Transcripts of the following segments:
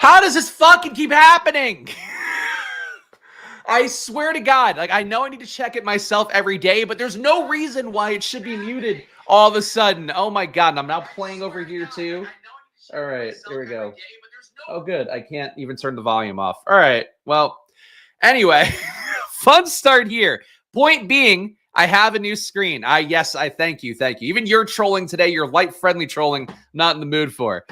How does this fucking keep happening? I swear to God, like, I know I need to check it myself every day, but there's no reason why it should be muted all of a sudden. Oh my God, and I'm now playing over here too. All right, here we go. Oh, good. I can't even turn the volume off. All right, well, anyway, fun start here. Point being, I have a new screen. Yes, I thank you. Even you're trolling today. You're light-friendly trolling, not in the mood for.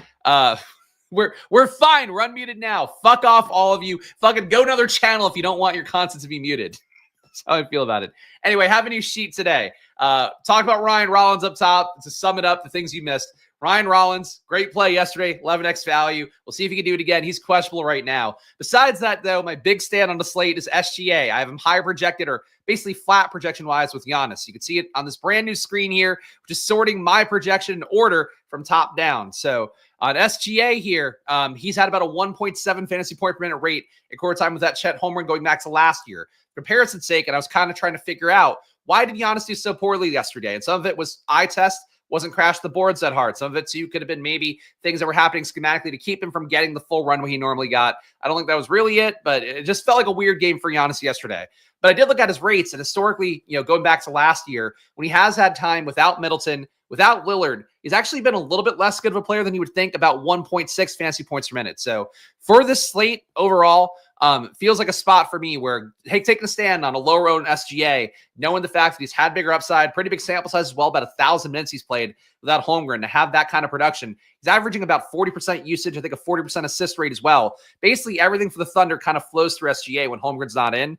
We're fine. We're unmuted now. Fuck off, all of you. Fucking go to another channel if you don't want your content to be muted. That's how I feel about it. Anyway, have a new sheet today. Talk about Ryan Rollins up top to sum it up, the things you missed. Ryan Rollins, great play yesterday, 11x value. We'll see if he can do it again. He's questionable right now. Besides that, though, my big stand on the slate is SGA. I have him higher projected or basically flat projection-wise with Giannis. You can see it on this brand new screen here, just sorting my projection in order from top down. So on SGA here, he's had about a 1.7 fantasy point per minute rate at quarter time with that Chet home run going back to last year. For comparison's sake, and I was kind of trying to figure out why did Giannis do so poorly yesterday? And some of it was eye test. Wasn't crash the boards that hard. Some of it, too, could have been maybe things that were happening schematically to keep him from getting the full runway he normally got. I don't think that was really it, but it just felt like a weird game for Giannis yesterday. But I did look at his rates, and historically, going back to last year, when he has had time without Middleton, without Lillard, he's actually been a little bit less good of a player than you would think, about 1.6 fantasy points per minute. So for this slate overall, feels like a spot for me where, hey, taking a stand on a lower owned SGA, knowing the fact that he's had bigger upside, pretty big sample size as well, about 1,000 minutes he's played without Holmgren, to have that kind of production. He's averaging about 40% usage, I think a 40% assist rate as well. Basically, everything for the Thunder kind of flows through SGA when Holmgren's not in.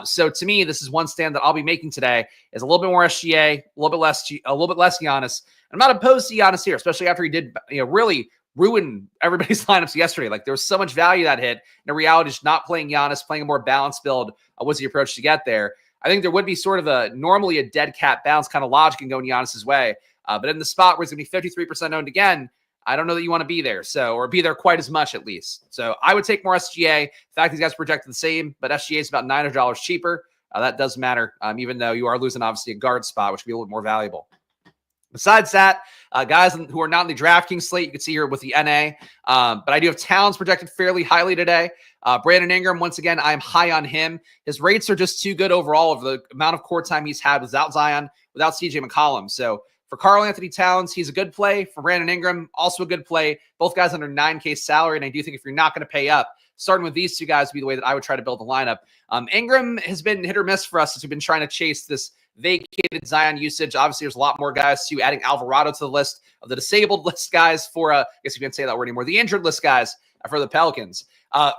So to me, this is one stand that I'll be making today, is a little bit more SGA, a little bit less Giannis. I'm not opposed to Giannis here, especially after he did, really ruin everybody's lineups yesterday. Like, there was so much value that hit. And the reality is not playing Giannis, playing a more balanced build was the approach to get there. I think there would be sort of normally a dead cat bounce kind of logic in going Giannis's way. But in the spot where it's going to be 53% owned again, I don't know that you want to be there. Or be there quite as much at least. So I would take more SGA. In fact, these guys projected the same, but SGA is about $900 cheaper. That does matter, even though you are losing obviously a guard spot, which would be a little more valuable. Besides that, guys who are not in the DraftKings slate, you can see here with the NA. But I do have Towns projected fairly highly today. Brandon Ingram, once again, I am high on him. His rates are just too good overall of the amount of court time he's had without Zion, without CJ McCollum. So for Karl Anthony Towns, he's a good play. For Brandon Ingram, also a good play. Both guys under $9K salary. And I do think if you're not going to pay up, starting with these two guys would be the way that I would try to build the lineup. Ingram has been hit or miss for us since we've been trying to chase this vacated Zion usage. Obviously, there's a lot more guys too, adding Alvarado to the list of the disabled list guys for, I guess you can't say that word anymore, the injured list guys for the Pelicans.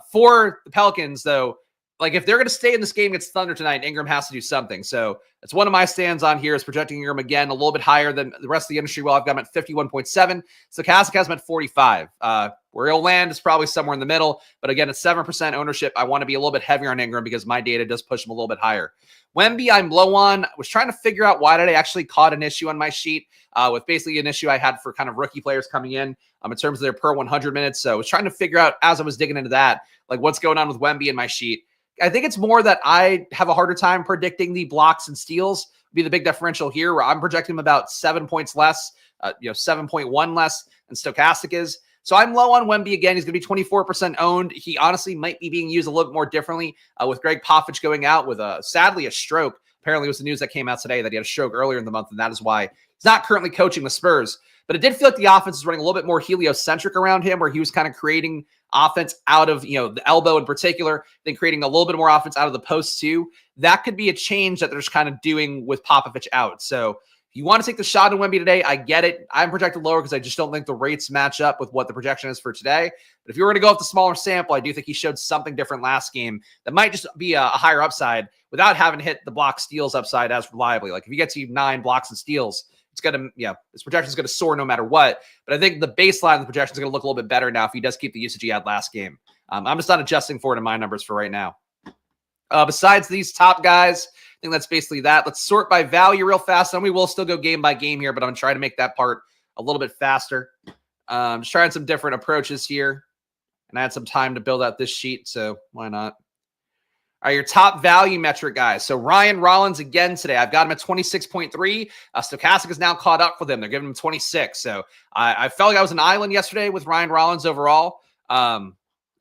For the Pelicans, though, like if they're going to stay in this game against Thunder tonight, Ingram has to do something. So that's one of my stands on here, is projecting Ingram again a little bit higher than the rest of the industry. Well, I've got him at 51.7. Stokastic has him at 45. Where he'll land is probably somewhere in the middle. But again, at 7% ownership, I want to be a little bit heavier on Ingram because my data does push him a little bit higher. Wemby, I'm low on. I was trying to figure out why did I actually caught an issue on my sheet with basically an issue I had for kind of rookie players coming in terms of their per 100 minutes. So I was trying to figure out as I was digging into that, like what's going on with Wemby in my sheet. I think it's more that I have a harder time predicting the blocks and steals be the big differential here, where I'm projecting him about 7 points less, 7.1 less than Stokastic is. So I'm low on Wemby again. He's going to be 24% owned. He honestly might be being used a little bit more differently with Greg Popovich going out with sadly a stroke. Apparently it was the news that came out today that he had a stroke earlier in the month, and that is why he's not currently coaching the Spurs. But it did feel like the offense is running a little bit more heliocentric around him, where he was kind of creating offense out of, the elbow in particular, then creating a little bit more offense out of the post too. That could be a change that they're just kind of doing with Popovich out. So if you want to take the shot on Wemby today, I get it. I'm projected lower because I just don't think the rates match up with what the projection is for today. But if you were to go with the smaller sample, I do think he showed something different last game that might just be a higher upside without having hit the block steals upside as reliably. Like if he gets you 9 blocks and steals, it's going to, his projection is going to soar no matter what. But I think the baseline of the projection is going to look a little bit better now if he does keep the usage he had last game. I'm just not adjusting for it in my numbers for right now. Besides these top guys, I think that's basically that. Let's sort by value real fast. And we will still go game by game here, but I'm going to try to make that part a little bit faster. Just trying some different approaches here. And I had some time to build out this sheet, so why not? All right, your top value metric guys. So Ryan Rollins again today. I've got him at 26.3. Stokastic is now caught up with him. They're giving him 26. So I felt like I was an island yesterday with Ryan Rollins overall.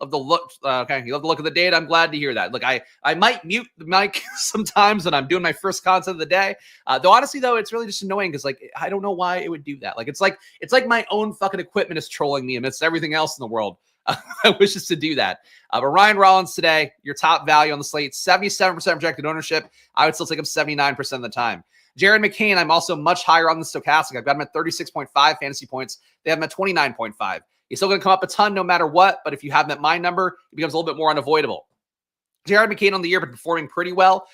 Love the look. Okay, you love the look of the data. I'm glad to hear that. Look, I might mute the mic sometimes when I'm doing my first content of the day. Though honestly, though, it's really just annoying because like I don't know why it would do that. Like it's like my own fucking equipment is trolling me amidst everything else in the world. I wish us to do that. But Ryan Rollins today, your top value on the slate, 77% projected ownership. I would still take him 79% of the time. Jared McCain, I'm also much higher on the Stokastic. I've got him at 36.5 fantasy points. They have him at 29.5. He's still going to come up a ton no matter what, but if you have him at my number, it becomes a little bit more unavoidable. Jared McCain on the year, but performing pretty well.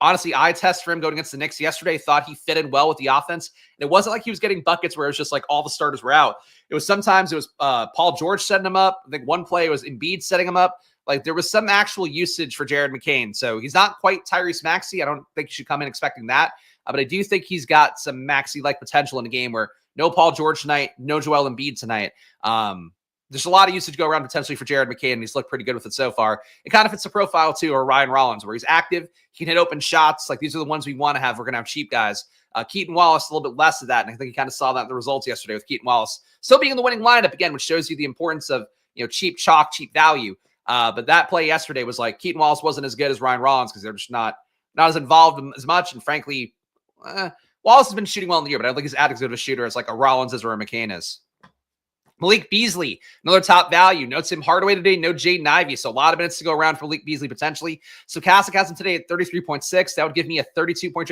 Honestly, eye test for him going against the Knicks yesterday. Thought he fit in well with the offense. And it wasn't like he was getting buckets where it was just like all the starters were out. It was sometimes Paul George setting him up. I think one play was Embiid setting him up. Like there was some actual usage for Jared McCain. So he's not quite Tyrese Maxey. I don't think you should come in expecting that. But I do think he's got some Maxey-like potential in a game where no Paul George tonight, no Joel Embiid tonight. There's a lot of usage go around potentially for Jared McCain, and he's looked pretty good with it so far. It kind of fits the profile, too, or Ryan Rollins, where he's active. He can hit open shots. Like, these are the ones we want to have. We're going to have cheap guys. Keaton Wallace, a little bit less of that, and I think you kind of saw that in the results yesterday with Keaton Wallace. Still being in the winning lineup, again, which shows you the importance of, cheap chalk, cheap value. But that play yesterday was like Keaton Wallace wasn't as good as Ryan Rollins because they're just not as involved as much, and frankly, Wallace has been shooting well in the year, but I don't think he's as good of a shooter as like a Rollins is or a McCain is. Malik Beasley, another top value. No Tim Hardaway today, no Jaden Ivey. So a lot of minutes to go around for Malik Beasley potentially. Stokastic has him today at 33.6. That would give me a 32-point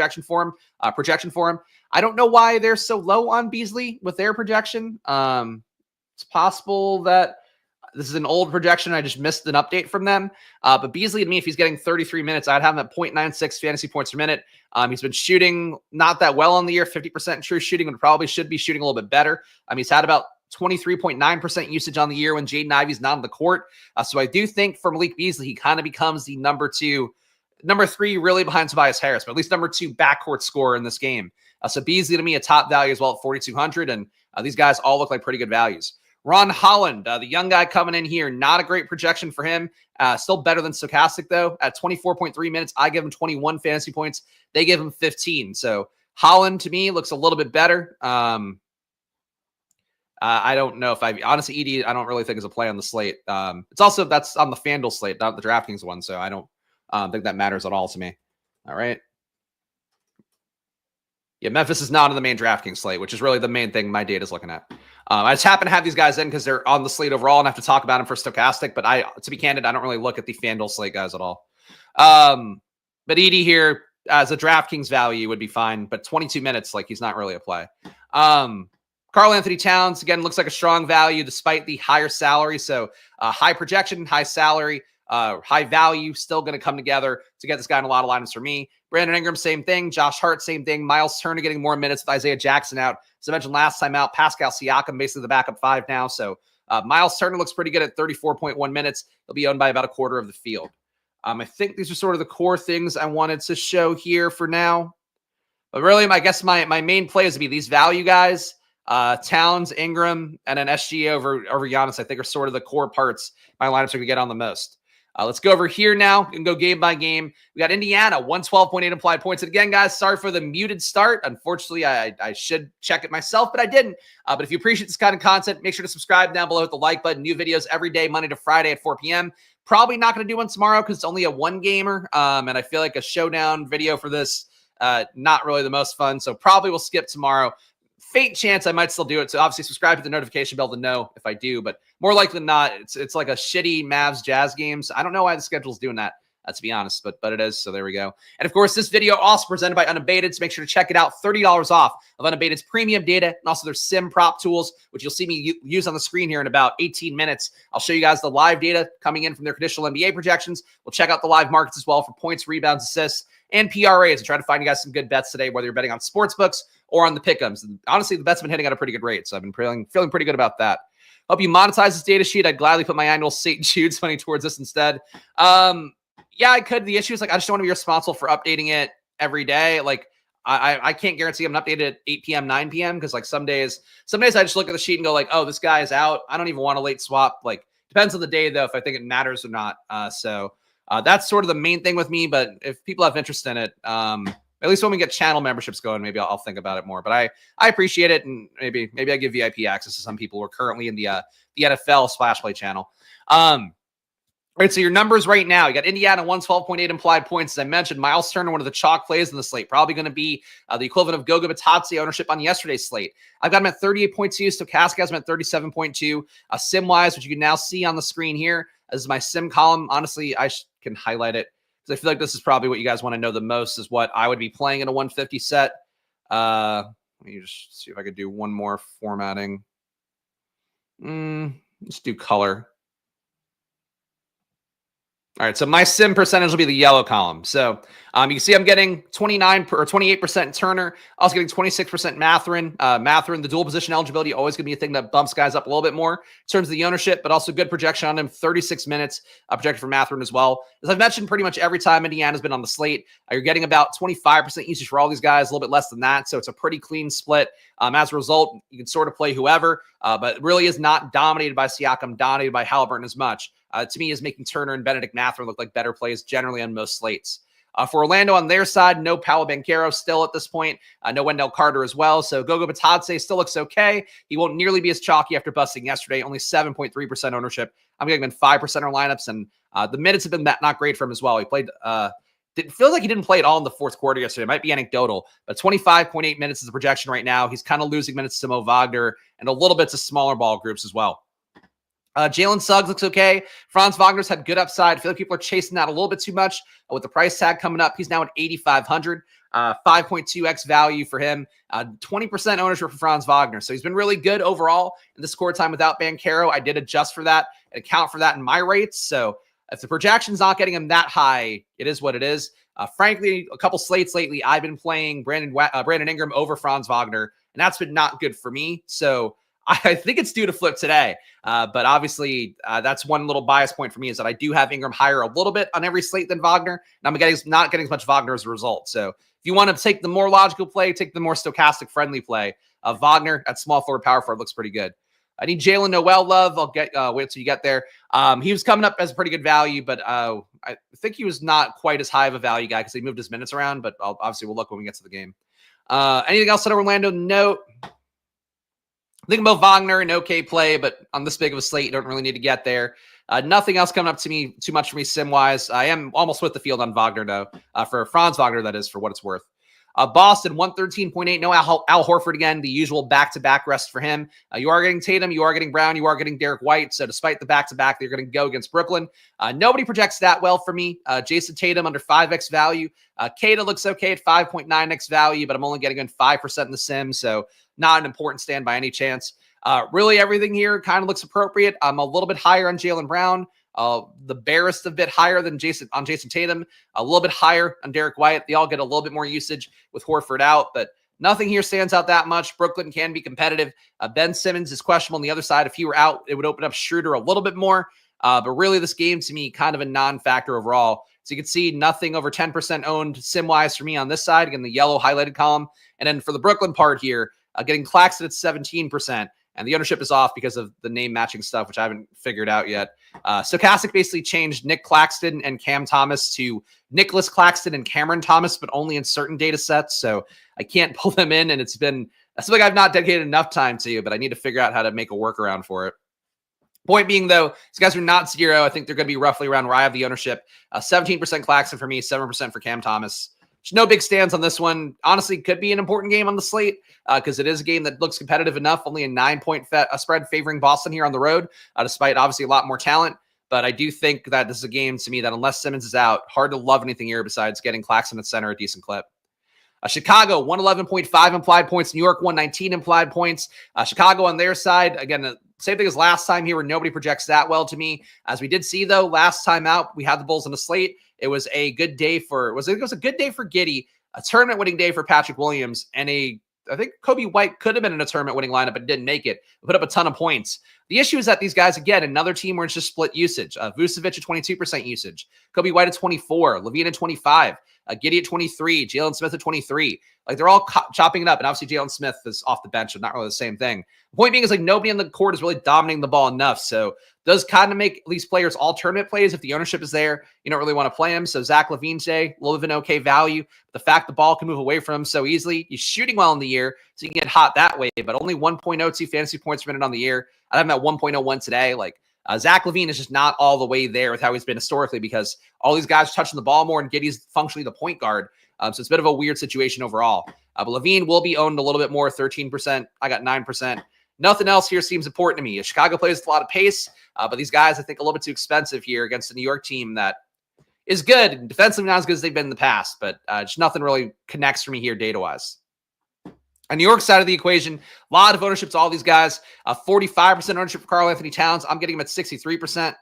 projection for him. I don't know why they're so low on Beasley with their projection. It's possible that this is an old projection. I just missed an update from them. But Beasley, to me, if he's getting 33 minutes, I'd have him at 0.96 fantasy points per minute. He's been shooting not that well on the year, 50% true shooting, and probably should be shooting a little bit better. He's had about 23.9% usage on the year when Jaden Ivey's not on the court. So I do think for Malik Beasley, he kind of becomes the number three, really behind Tobias Harris, but at least number 2 backcourt scorer in this game. So Beasley, to me, a top value as well at 4,200. And these guys all look like pretty good values. Ron Holland, the young guy coming in here, not a great projection for him. Still better than Stokastic, though. At 24.3 minutes, I give him 21 fantasy points. They give him 15. So Holland, to me, looks a little bit better. I don't know if honestly, ED, I don't really think is a play on the slate. It's also, that's on the FanDuel slate, not the DraftKings one. So I don't think that matters at all to me. All right. Yeah, Memphis is not on the main DraftKings slate, which is really the main thing my data is looking at. I just happen to have these guys in because they're on the slate overall and I have to talk about them for Stokastic. But to be candid, I don't really look at the FanDuel slate guys at all. But Edie here as a DraftKings value would be fine, but 22 minutes, like he's not really a play. Karl Anthony Towns, again, looks like a strong value despite the higher salary. So high projection, high salary, high value, still going to come together to get this guy in a lot of lineups for me. Brandon Ingram, same thing. Josh Hart, same thing. Miles Turner getting more minutes with Isaiah Jackson out. As I mentioned last time out, Pascal Siakam, basically the backup 5 now. So Miles Turner looks pretty good at 34.1 minutes. He'll be owned by about a quarter of the field. I think these are sort of the core things I wanted to show here for now. But really, I guess my main play is to be these value guys. Towns, Ingram, and an SG over Giannis, I think, are sort of the core parts my lineups are going to get on the most. Let's go over here now and go game by game. We got Indiana, 112.8 implied points. And again, guys, sorry for the muted start. Unfortunately, I should check it myself, but I didn't. But if you appreciate this kind of content, make sure to subscribe down below with the like button. New videos every day, Monday to Friday at 4 p.m. Probably not going to do one tomorrow because it's only a one-gamer. And I feel like a showdown video for this, not really the most fun. So probably we'll skip tomorrow. Faint chance I might still do it. So obviously subscribe to the notification bell to know if I do, but more likely than not, it's like a shitty Mavs Jazz games. I don't know why the schedule's doing that, to be honest, but it is. So there we go. And of course, this video also presented by Unabated. So make sure to check it out. $30 off of Unabated's premium data and also their sim prop tools, which you'll see me use on the screen here in about 18 minutes. I'll show you guys the live data coming in from their traditional NBA projections. We'll check out the live markets as well for points, rebounds, assists, and PRAs and try to find you guys some good bets today, whether you're betting on sports books or on the pick'ems. And honestly, the bets have been hitting at a pretty good rate, so I've been feeling pretty good about that. Hope you monetize this data sheet. I'd gladly put my annual St. Jude's money towards this instead. Yeah, I could. The issue is, like, I just don't want to be responsible for updating it every day. Like, I can't guarantee I'm going to update it at 8 p.m., 9 p.m. because, like, some days I just look at the sheet and go, like, oh, this guy is out. I don't even want a late swap. Like, depends on the day, though, if I think it matters or not. So that's sort of the main thing with me. But if people have interest in it, at least when we get channel memberships going, maybe I'll think about it more. But I appreciate it, and maybe I give VIP access to some people who are currently in the NFL Splash Play channel. All right, so your numbers right now, you got Indiana 112.8 implied points. As I mentioned, Miles Turner, one of the chalk plays in the slate, probably going to be the equivalent of Goga Batadze ownership on yesterday's slate. I've got him at 38.2. Stokastic has him at 37.2. Sim-wise, which you can now see on the screen here, this is my sim column. Honestly, I can highlight it because I feel like this is probably what you guys want to know the most is what I would be playing in a 150 set. Let me just see if I could do one more formatting. Let's do color. All right, so my sim percentage will be the yellow column. So you can see I'm getting 29 or 28% Turner, also getting 26% Mathurin. Mathurin, the dual position eligibility, always going to be a thing that bumps guys up a little bit more in terms of the ownership, but also good projection on him. 36 minutes projected for Mathurin as well. As I've mentioned, pretty much every time Indiana's been on the slate, you're getting about 25% usage for all these guys, a little bit less than that. So it's a pretty clean split. As a result, you can sort of play whoever, but it really is not dominated by Siakam, dominated by Halliburton as much. To me, is making Turner and Benedict Mathurin look like better plays generally on most slates. For Orlando on their side, no Paolo Banchero still at this point. No Wendell Carter as well. So Goga Batadze still looks okay. He won't nearly be as chalky after busting yesterday. Only 7.3% ownership. I'm getting him in 5% of lineups, and the minutes have been not great for him as well. He played. It feels like he didn't play at all in the fourth quarter yesterday. It might be anecdotal, but 25.8 minutes is the projection right now. He's kind of losing minutes to Mo Wagner and a little bit to smaller ball groups as well. Jalen Suggs looks okay. Franz Wagner's had good upside. I feel like people are chasing that a little bit too much with the price tag coming up. He's now at 8,500, 5.2x value for him, 20% ownership for Franz Wagner. So he's been really good overall in the score time without Banchero. I did adjust for that and account for that in my rates. So if the projection's not getting him that high, it is what it is. Frankly, a couple slates lately, I've been playing Brandon Ingram over Franz Wagner, and that's been not good for me. So I think it's due to flip today. But obviously, that's one little bias point for me is that I do have Ingram higher a little bit on every slate than Wagner. And I'm not getting as much Wagner as a result. So if you want to take the more logical play, take the more stochastic friendly play. Wagner at small forward, power forward looks pretty good. I need Jalen Noel love. I'll get wait till you get there. He was coming up as a pretty good value, but I think he was not quite as high of a value guy because he moved his minutes around. But obviously, we'll look when we get to the game. Anything else at Orlando? No. I think about Wagner, an okay play, but on this big of a slate, you don't really need to get there. Nothing else coming up to me too much for me sim-wise. I am almost with the field on Wagner, though, for Franz Wagner, that is, for what it's worth. Boston, 113.8. No Al Horford again, the usual back-to-back rest for him. You are getting Tatum, you are getting Brown, you are getting Derek White. So despite the back-to-back, they're going to go against Brooklyn. Nobody projects that well for me. Jason Tatum under 5x value. Kata looks okay at 5.9x value, but I'm only getting in 5% in the sim, so not an important stand by any chance. Really, everything here kind of looks appropriate. I'm a little bit higher on Jaylen Brown. The barest a bit higher than Jason Tatum, a little bit higher on Derek White. They all get a little bit more usage with Horford out, but nothing here stands out that much. Brooklyn can be competitive. Ben Simmons is questionable on the other side. If he were out, it would open up Schroeder a little bit more. But really, this game to me, kind of a non-factor overall. So you can see nothing over 10% owned sim-wise for me on this side. Again, the yellow highlighted column. And then for the Brooklyn part here, getting Claxton at 17%. And the ownership is off because of the name matching stuff, which I haven't figured out yet. Stokastic basically changed Nick Claxton and Cam Thomas to Nicholas Claxton and Cameron Thomas, but only in certain data sets. So I can't pull them in. And it's been something I've not dedicated enough time to, but I need to figure out how to make a workaround for it. Point being, though, these guys are not zero. I think they're going to be roughly around where I have the ownership. 17% Claxton for me, 7% for Cam Thomas. There's no big stands on this one. Honestly, could be an important game on the slate because it is a game that looks competitive enough. Only a 9-point spread favoring Boston here on the road, despite obviously a lot more talent. But I do think that this is a game to me that unless Simmons is out, hard to love anything here besides getting Claxton at center a decent clip. Chicago, 111.5 implied points. New York, 119 implied points. Chicago on their side, again, same thing as last time here where nobody projects that well to me. As we did see, though, last time out, we had the Bulls on the slate. It was a good day for Giddey, a tournament winning day for Patrick Williams, and I think Kobe White could have been in a tournament winning lineup, but didn't make it. Put up a ton of points. The issue is that these guys, again, another team where it's just split usage. Vucevic at 22% usage, Kobe White at 24, Levine at 25, Giddey at 23, Jalen Smith at 23. Like they're all chopping it up. And obviously Jalen Smith is off the bench, but not really the same thing. The point being is like nobody on the court is really dominating the ball enough. So does kind of make these players all tournament plays. If the ownership is there, you don't really want to play him. So Zach LaVine today, a little bit of an okay value. The fact the ball can move away from him so easily, he's shooting well in the year, so you can get hot that way, but only 1.02 fantasy points per minute on the year. I have him at 1.01 today. Like Zach LaVine is just not all the way there with how he's been historically because all these guys are touching the ball more and Giddey's functionally the point guard. So it's a bit of a weird situation overall. But LaVine will be owned a little bit more, 13%. I got 9%. Nothing else here seems important to me. Chicago plays a lot of pace, but these guys, I think, a little bit too expensive here against the New York team that is good and defensively not as good as they've been in the past, but just nothing really connects for me here data-wise. On New York side of the equation, a lot of ownership to all these guys. 45% ownership for Karl-Anthony Towns. I'm getting him at 63%.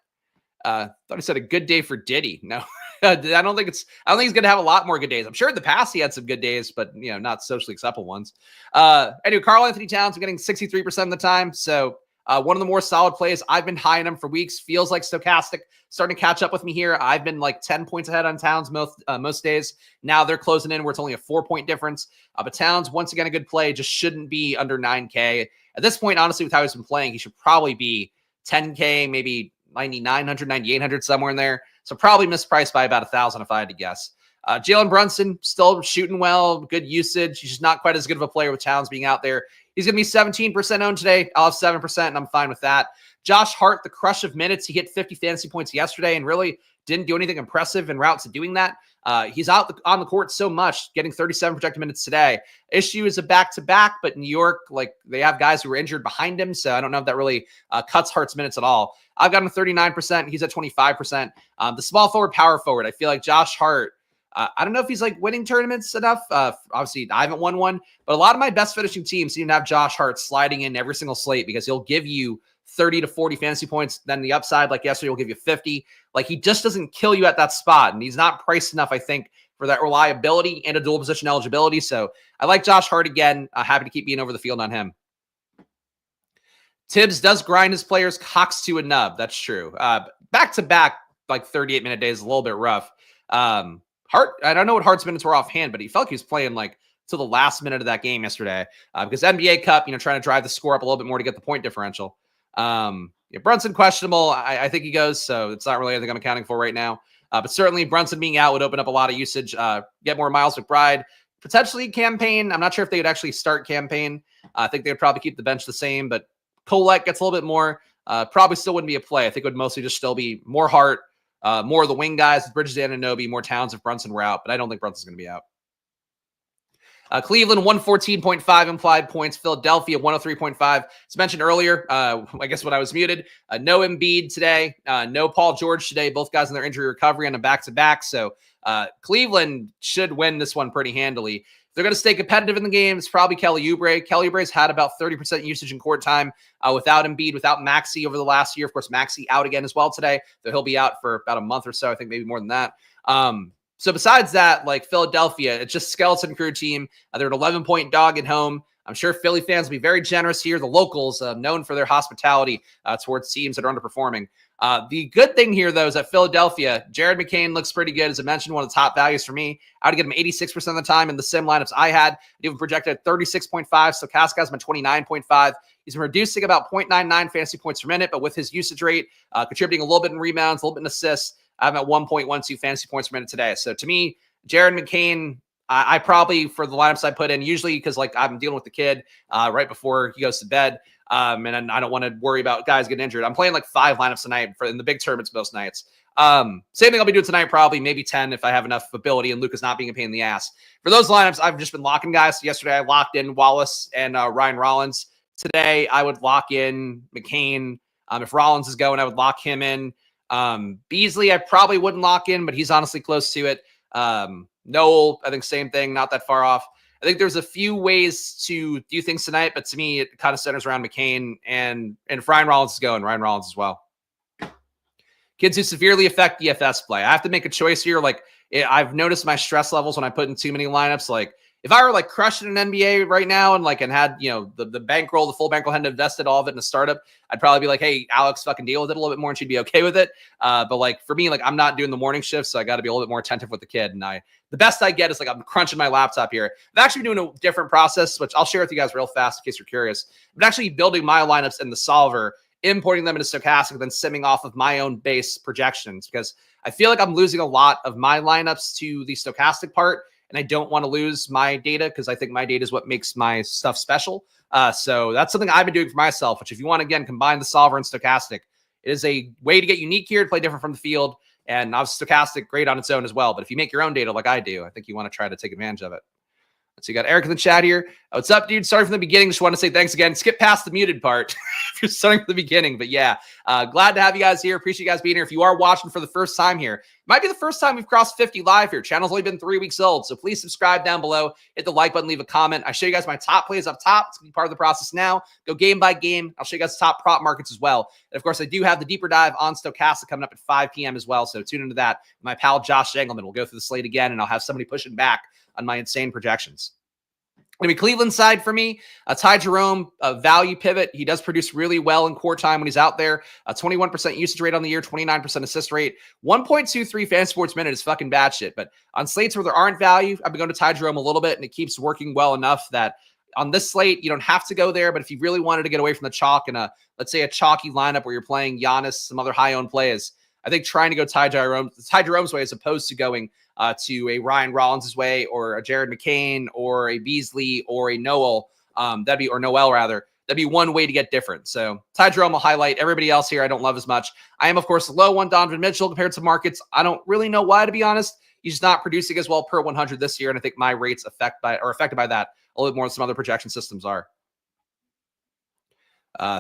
Thought he said a good day for Diddy. No, I don't think he's going to have a lot more good days. I'm sure in the past he had some good days, but not socially acceptable ones. Anyway, Karl-Anthony Towns, I'm getting 63% of the time. So one of the more solid plays. I've been high on him for weeks. Feels like Stokastic starting to catch up with me here. I've been like 10 points ahead on Towns most days. Now they're closing in where it's only a 4-point difference. But Towns, once again, a good play. Just shouldn't be under 9K. At this point, honestly, with how he's been playing, he should probably be 10K, maybe 9,900, 9,800, somewhere in there. So probably mispriced by about 1,000 if I had to guess. Jalen Brunson, still shooting well, good usage. He's just not quite as good of a player with Towns being out there. He's going to be 17% owned today. I'll have 7%, and I'm fine with that. Josh Hart, the crush of minutes. He hit 50 fantasy points yesterday and really didn't do anything impressive en route to doing that. He's out on the court so much, getting 37 projected minutes today. Issue is a back-to-back, but New York, they have guys who were injured behind him, so I don't know if that really cuts Hart's minutes at all. I've got him 39%. He's at 25%. The small forward, power forward, I feel like Josh Hart, I don't know if he's winning tournaments enough. Obviously, I haven't won one, but a lot of my best finishing teams seem to have Josh Hart sliding in every single slate because he'll give you 30 to 40 fantasy points. Then the upside, like yesterday, will give you 50. He just doesn't kill you at that spot, and he's not priced enough, I think, for that reliability and a dual position eligibility. So I like Josh Hart again. Happy to keep being over the field on him. Tibbs does grind his players cocks to a nub. That's true. Back-to-back, 38-minute days, a little bit rough. Hart, I don't know what Hart's minutes were offhand, but he felt like he was playing till the last minute of that game yesterday because NBA Cup, trying to drive the score up a little bit more to get the point differential. Brunson questionable. I think he goes, so it's not really anything I'm accounting for right now. But certainly Brunson being out would open up a lot of usage. Get more Miles McBride, potentially campaign. I'm not sure if they would actually start campaign. I think they would probably keep the bench the same, but Colette gets a little bit more. Probably still wouldn't be a play. I think it would mostly just still be more Hart. More of the wing guys, Bridges and Anunoby, more Towns if Brunson were out, but I don't think Brunson's going to be out. Cleveland, 114.5 implied points. Philadelphia, 103.5. As mentioned earlier, I guess when I was muted, no Embiid today, no Paul George today. Both guys in their injury recovery on a back-to-back. So Cleveland should win this one pretty handily. If they're going to stay competitive in the game, it's probably Kelly Oubre. Kelly Oubre's had about 30% usage in court time without Embiid, without Maxey over the last year. Of course, Maxey out again as well today, though he'll be out for about a month or so. I think maybe more than that. So besides that, Philadelphia, it's just skeleton crew team. They're an 11-point dog at home. I'm sure Philly fans will be very generous here. The locals, known for their hospitality towards teams that are underperforming. The good thing here, though, is that Philadelphia, Jared McCain looks pretty good. As I mentioned, one of the top values for me. I would get him 86% of the time in the sim lineups I had. I even projected at 36.5. Stokastic has been 29.5. He's been reducing about 0.99 fantasy points per minute, but with his usage rate, contributing a little bit in rebounds, a little bit in assists, I'm at 1.12 fantasy points per minute today. So to me, Jared McCain, I probably, for the lineups I put in, usually because I'm dealing with the kid right before he goes to bed, and I don't want to worry about guys getting injured. I'm playing 5 lineups tonight in the big tournaments most nights. Same thing I'll be doing tonight, probably maybe 10 if I have enough ability and Luka's not being a pain in the ass. For those lineups, I've just been locking guys. So yesterday I locked in Wallace and Ryan Rollins. Today I would lock in McCain. If Rollins is going, I would lock him in. Beasley, I probably wouldn't lock in, but he's honestly close to it. Noel, I think same thing, not that far off. I think there's a few ways to do things tonight, but to me, it kind of centers around McCain and if Ryan Rollins is going, Ryan Rollins as well. Kids who severely affect DFS play. I have to make a choice here. I've noticed my stress levels when I put in too many lineups. If I were crushing an NBA right now and had, the bankroll, the full bankroll, hadn't invested all of it in a startup, I'd probably be like, hey, Alex, fucking deal with it a little bit more and she'd be okay with it. But for me, I'm not doing the morning shift, so I got to be a little bit more attentive with the kid. And the best I get is I'm crunching my laptop here. I've actually been doing a different process, which I'll share with you guys real fast in case you're curious. I'm actually building my lineups in the solver, importing them into Stokastic, then simming off of my own base projections because I feel like I'm losing a lot of my lineups to the Stokastic part. And I don't want to lose my data because I think my data is what makes my stuff special. So that's something I've been doing for myself, which if you want to, again, combine the solver and Stokastic, It is a way to get unique here, to play different from the field. And obviously Stokastic, great on its own as well. But if you make your own data like I do, I think you want to try to take advantage of it. So you got Eric in the chat here. Oh, what's up, dude? Sorry from the beginning. Just want to say thanks again. Skip past the muted part if you're starting from the beginning. But yeah, glad to have you guys here. Appreciate you guys being here. If you are watching for the first time here, might be the first time we've crossed 50 live here. Channel's only been 3 weeks old. So please subscribe down below. Hit the like button. Leave a comment. I show you guys my top plays up top. It's going to be part of the process now. Go game by game. I'll show you guys the top prop markets as well. And of course, I do have the deeper dive on Stokastic coming up at 5 p.m. as well. So tune into that. My pal Josh Engelman will go through the slate again, and I'll have somebody pushing back on my insane projections. Going to be Cleveland side for me. Ty Jerome, a value pivot. He does produce really well in core time when he's out there. 21% usage rate on the year, 29% assist rate, 1.23 fan sports minute is fucking bad shit. But on slates where there aren't value, I've been going to Ty Jerome a little bit, and it keeps working well enough that on this slate, you don't have to go there. But if you really wanted to get away from the chalk and let's say a chalky lineup where you're playing Giannis, some other high-owned plays, I think trying to go Ty Jerome's way as opposed to going to a Ryan Rollins' way or a Jared McCain or a Beasley or a Noel, that'd be one way to get different. So Ty Jerome will highlight. Everybody else here I don't love as much. I am, of course, low on Donovan Mitchell compared to markets. I don't really know why, to be honest. He's just not producing as well per 100 this year, and I think my rates affected by that a little bit more than some other projection systems are.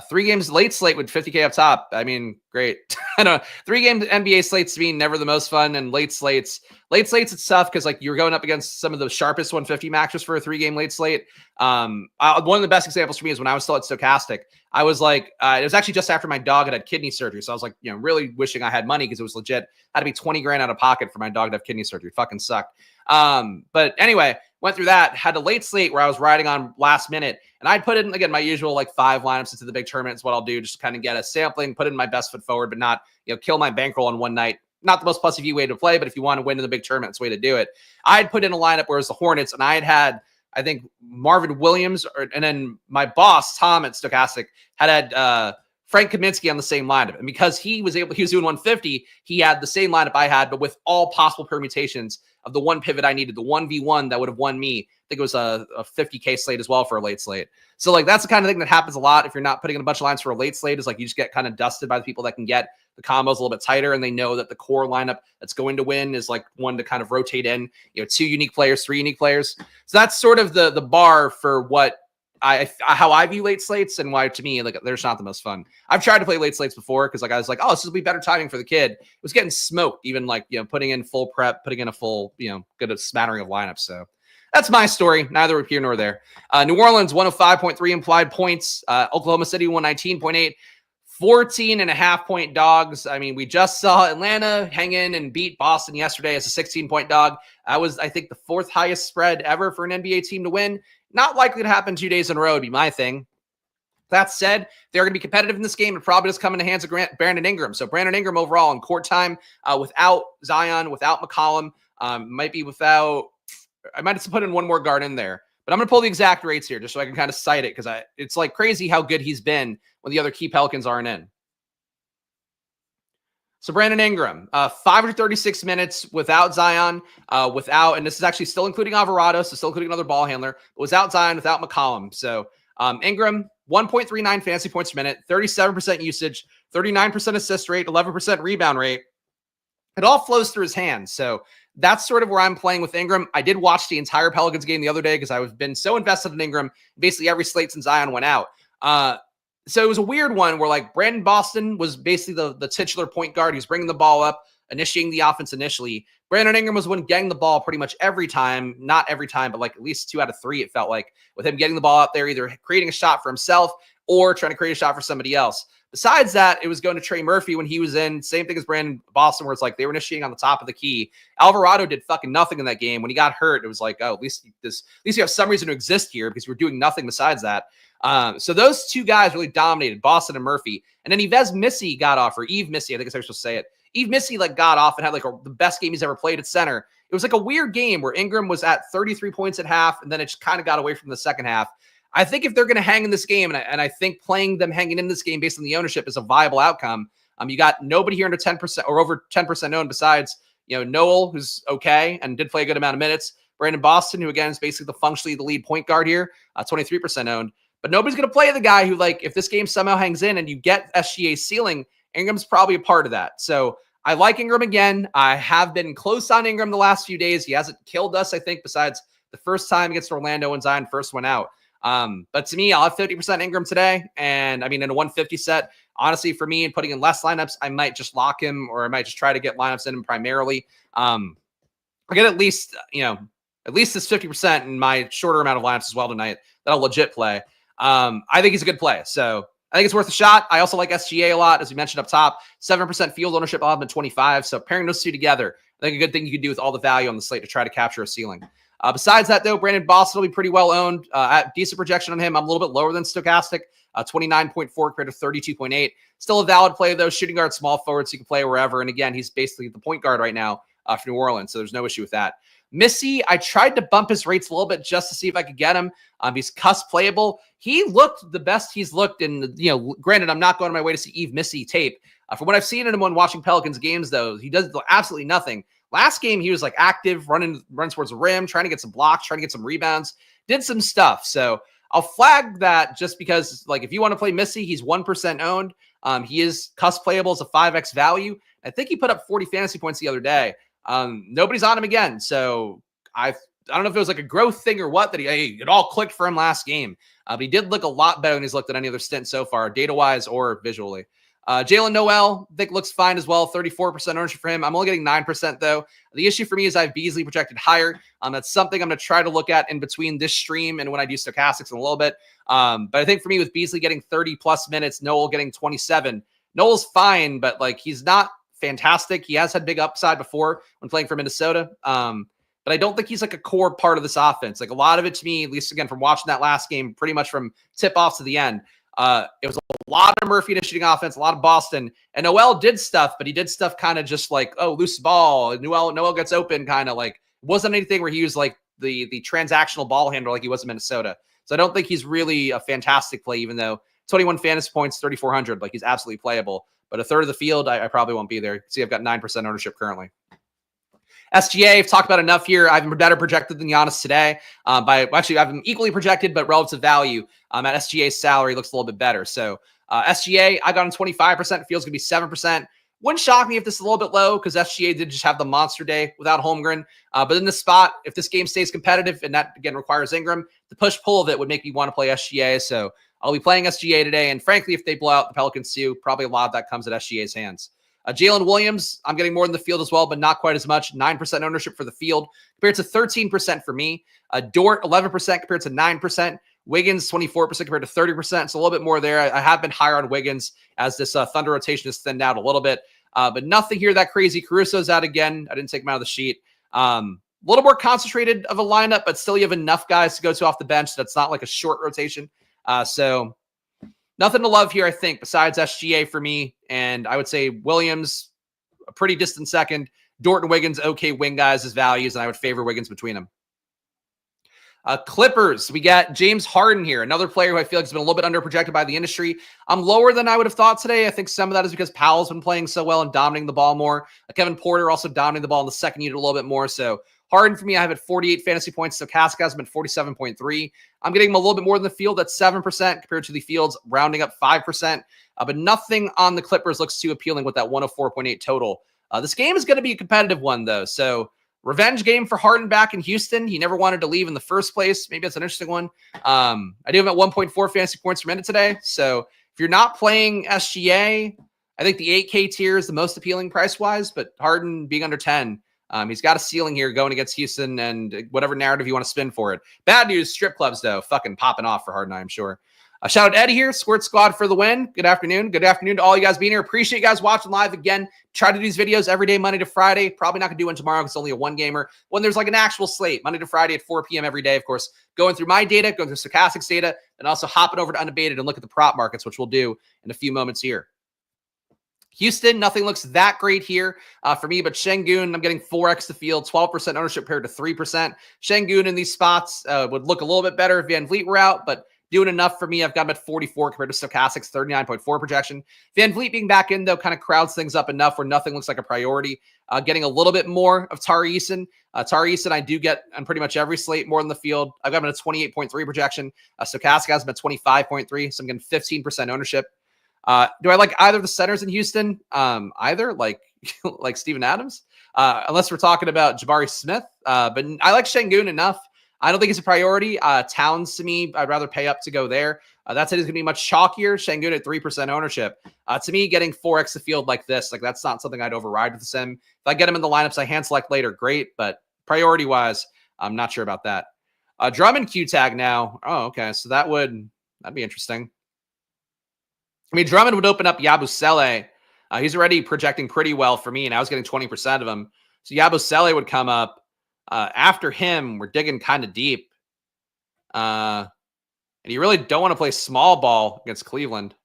3 games late slate with 50K up top. I mean, great. I know 3 game NBA slates to me never the most fun, and late slates it's tough because like you're going up against some of the sharpest 150 maxers for a 3 game late slate. One of the best examples for me is when I was still at Stokastic. I was like, it was actually just after my dog had kidney surgery, so I was like, really wishing I had money because it was legit. Had to be 20 grand out of pocket for my dog to have kidney surgery. It fucking sucked. But anyway, went through that, had a late slate where I was riding on last minute, and I'd put in, again, my usual like 5 lineups into the big tournament is what I'll do, just to kind of get a sampling, put in my best foot forward, but not, kill my bankroll on one night. Not the most plus EV way to play, but if you want to win in the big tournament, it's the way to do it. I'd put in a lineup where it was the Hornets, and I had I think, Marvin Williams, and then my boss, Tom at Stokastic, had Frank Kaminsky on the same lineup. And because he was doing 150, he had the same lineup I had, but with all possible permutations of the one pivot I needed, the 1v1 that would have won me. I think it was a 50K slate as well for a late slate. So like, that's the kind of thing that happens a lot if you're not putting in a bunch of lines for a late slate, is like you just get kind of dusted by the people that can get the combos a little bit tighter, and they know that the core lineup that's going to win is like one to kind of rotate in, 2 unique players, 3 unique players. So that's sort of the bar for what how I view late slates, and why to me, like, they're just not the most fun. I've tried to play late slates before because like I was like, oh, this will be better timing for the kid. It was getting smoked, even like, putting in full prep, putting in a full, good smattering of lineups. So that's my story. Neither here nor there. New Orleans 105.3 implied points. Oklahoma City 119.8. 14.5-point dogs. I mean, we just saw Atlanta hang in and beat Boston yesterday as a 16-point dog. That was, I think, the 4th highest spread ever for an NBA team to win. Not likely to happen 2 days in a row, would be my thing. That said, they're going to be competitive in this game. It probably just come in the hands of Brandon Ingram. So Brandon Ingram overall in court time, without Zion, without McCollum, might be without, I might have put in one more guard in there. But I'm going to pull the exact rates here just so I can kind of cite it, because it's like crazy how good he's been when the other key Pelicans aren't in. So Brandon Ingram, 536 minutes without Zion, and this is actually still including Alvarado, so still including another ball handler, but without Zion, without McCollum. So Ingram, 1.39 fantasy points per minute, 37% usage, 39% assist rate, 11% rebound rate. It all flows through his hands. So that's sort of where I'm playing with Ingram. I did watch the entire Pelicans game the other day because I've been so invested in Ingram, basically every slate since Zion went out. So it was a weird one where like Brandon Boston was basically the titular point guard. He's bringing the ball up, initiating the offense initially. Brandon Ingram was one getting the ball pretty much every time, not every time, but like at least 2 out of 3, it felt like, with him getting the ball out there, either creating a shot for himself or trying to create a shot for somebody else. Besides that, it was going to Trey Murphy when he was in. Same thing as Brandon Boston, where it's like they were initiating on the top of the key. Alvarado did fucking nothing in that game. When he got hurt, it was like, oh, at least you have some reason to exist here, because we're doing nothing besides that. So those 2 guys really dominated, Boston and Murphy. And then Yves Missy got off, or Yves Missy, I think I'm supposed to say it. Yves Missy like got off and had like the best game he's ever played at center. It was like a weird game where Ingram was at 33 points at half, and then it just kind of got away from the second half. I think if they're going to hang in this game, and I think playing them hanging in this game based on the ownership is a viable outcome. You got nobody here under 10% or over 10% owned besides, Noel, who's okay and did play a good amount of minutes. Brandon Boston, who again is basically functionally the lead point guard here, 23% owned. But nobody's going to play the guy who, like, if this game somehow hangs in and you get SGA's ceiling Ingram's probably a part of that. So I like Ingram again. I have been close on Ingram the last few days. He hasn't killed us, I think, besides the first time against Orlando when Zion first went out. But to me, I'll have 50% Ingram today. And I mean, in a 150 set, honestly, for me and putting in less lineups, I might just lock him, or I might just try to get lineups in him primarily. I get at least this 50% in my shorter amount of lineups as well tonight that I'll legit play. I think he's a good play. So I think it's worth a shot. I also like SGA a lot, as we mentioned up top. 7% field ownership, I'll have him at 25. So pairing those two together, I think a good thing you can do with all the value on the slate to try to capture a ceiling. Besides that, though, Brandon Boston will be pretty well owned. At decent projection on him, I'm a little bit lower than Stokastic, 29.4 compared to 32.8. Still a valid play, though. Shooting guard, small forward, so you can play wherever. And again, he's basically the point guard right now for New Orleans, so there's no issue with that. Missy, I tried to bump his rates a little bit just to see if I could get him. He's cusp playable. He looked the best he's looked in, granted, I'm not going on my way to see Eve Missy tape. From what I've seen in him when watching Pelicans games, though, he does absolutely nothing. Last game, he was like active, running towards the rim, trying to get some blocks, trying to get some rebounds, did some stuff. So I'll flag that just because, like, if you want to play Missy, he's 1% owned. He is cusp playable as a 5x value. I think he put up 40 fantasy points the other day. Nobody's on him again. So I don't know if it was like a growth thing or what, that it all clicked for him last game. But he did look a lot better than he's looked at any other stint so far, data-wise or visually. Jalen Noel, I think, looks fine as well. 34% ownership for him. I'm only getting 9%, though. The issue for me is I have Beasley projected higher. That's something I'm going to try to look at in between this stream and when I do stochastics in a little bit. But I think for me, with Beasley getting 30-plus minutes, Noel getting 27, Noel's fine, but like he's not fantastic. He has had big upside before when playing for Minnesota. But I don't think he's like a core part of this offense. Like a lot of it to me, at least again, from watching that last game, pretty much from tip-offs to the end, it was a lot of Murphy initiating offense, a lot of Boston. And Noel did stuff, but he did stuff kind of just like, loose ball. Noel gets open, kind of like, it wasn't anything where he was like the transactional ball handler like he was in Minnesota. So I don't think he's really a fantastic play, even though 21 fantasy points, 3,400, like he's absolutely playable. But a third of the field, I probably won't be there. See, I've got 9% ownership currently. SGA, I've talked about enough here. I've been better projected than Giannis today. I've been equally projected, but relative value at SGA's salary looks a little bit better. So SGA, I got him 25%. Feels going to be 7%. Wouldn't shock me if this is a little bit low because SGA did just have the monster day without Holmgren. But in this spot, if this game stays competitive, and that, again, requires Ingram, the push-pull of it would make me want to play SGA. So I'll be playing SGA today. And frankly, if they blow out the Pelicans too, probably a lot of that comes at SGA's hands. Jalen Williams, I'm getting more in the field as well, but not quite as much. 9% ownership for the field compared to 13% for me. Dort, 11% compared to 9%. Wiggins, 24% compared to 30%. It's a little bit more there. I have been higher on Wiggins as this Thunder rotation has thinned out a little bit. But nothing here that crazy. Caruso's out again. I didn't take him out of the sheet. A little more concentrated of a lineup, but still you have enough guys to go to off the bench. That's not like a short rotation. So nothing to love here, I think, besides SGA for me. And I would say Williams, a pretty distant second. Dort and Wiggins, okay wing guys as values, and I would favor Wiggins between them. Clippers, we got James Harden here, another player who I feel like has been a little bit underprojected by the industry. I'm lower than I would have thought today. I think some of that is because Powell's been playing so well and dominating the ball more. Kevin Porter also dominating the ball in the second unit a little bit more. So Harden for me, I have at 48 fantasy points. Stokastic has been 47.3. I'm getting him a little bit more than the field. That's 7% compared to the field's rounding up 5%. But nothing on the Clippers looks too appealing with that 104.8 total. This game is going to be a competitive one, though. So revenge game for Harden back in Houston. He never wanted to leave in the first place. Maybe that's an interesting one. I do have at 1.4 fantasy points per minute today. So if you're not playing SGA, I think the 8K tier is the most appealing price-wise, but Harden being under 10, he's got a ceiling here going against Houston and whatever narrative you want to spin for it. Bad news, strip clubs, though, fucking popping off for Harden, I'm sure. Shout out to Eddie here, Squirt Squad for the win. Good afternoon. Good afternoon to all you guys being here. Appreciate you guys watching live again. Try to do these videos every day, Monday to Friday. Probably not going to do one tomorrow because it's only a one-gamer. When there's like an actual slate, Monday to Friday at 4 p.m. every day, of course, going through my data, going through Stokastic's data, and also hopping over to Unabated and look at the prop markets, which we'll do in a few moments here. Houston, nothing looks that great here for me, but Şengün, I'm getting 4x the field, 12% ownership compared to 3%. Şengün in these spots would look a little bit better if Van Vliet were out, but doing enough for me. I've got him at 44 compared to Stokastic's 39.4 projection. Van Vliet being back in, though, kind of crowds things up enough where nothing looks like a priority. Getting a little bit more of Tari Eason. Tari Eason, I do get on pretty much every slate more than the field. I've got him at a 28.3 projection. Stokastic has him at 25.3, so I'm getting 15% ownership. Do I like either of the centers in Houston? Either like like Steven Adams, unless we're talking about Jabari Smith. But I like Şengün enough. I don't think it's a priority. Towns to me, I'd rather pay up to go there. That said, it's going to be much chalkier. Şengün at 3% ownership. To me, getting 4x the field like this, like that's not something I'd override with the sim. If I get him in the lineups I hand select later, great. But priority wise, I'm not sure about that. Drummond Q tag now. Oh, okay. So that'd be interesting. I mean, Drummond would open up Yabusele. He's already projecting pretty well for me, and I was getting 20% of him. So Yabusele would come up. After him, we're digging kind of deep. And you really don't want to play small ball against Cleveland.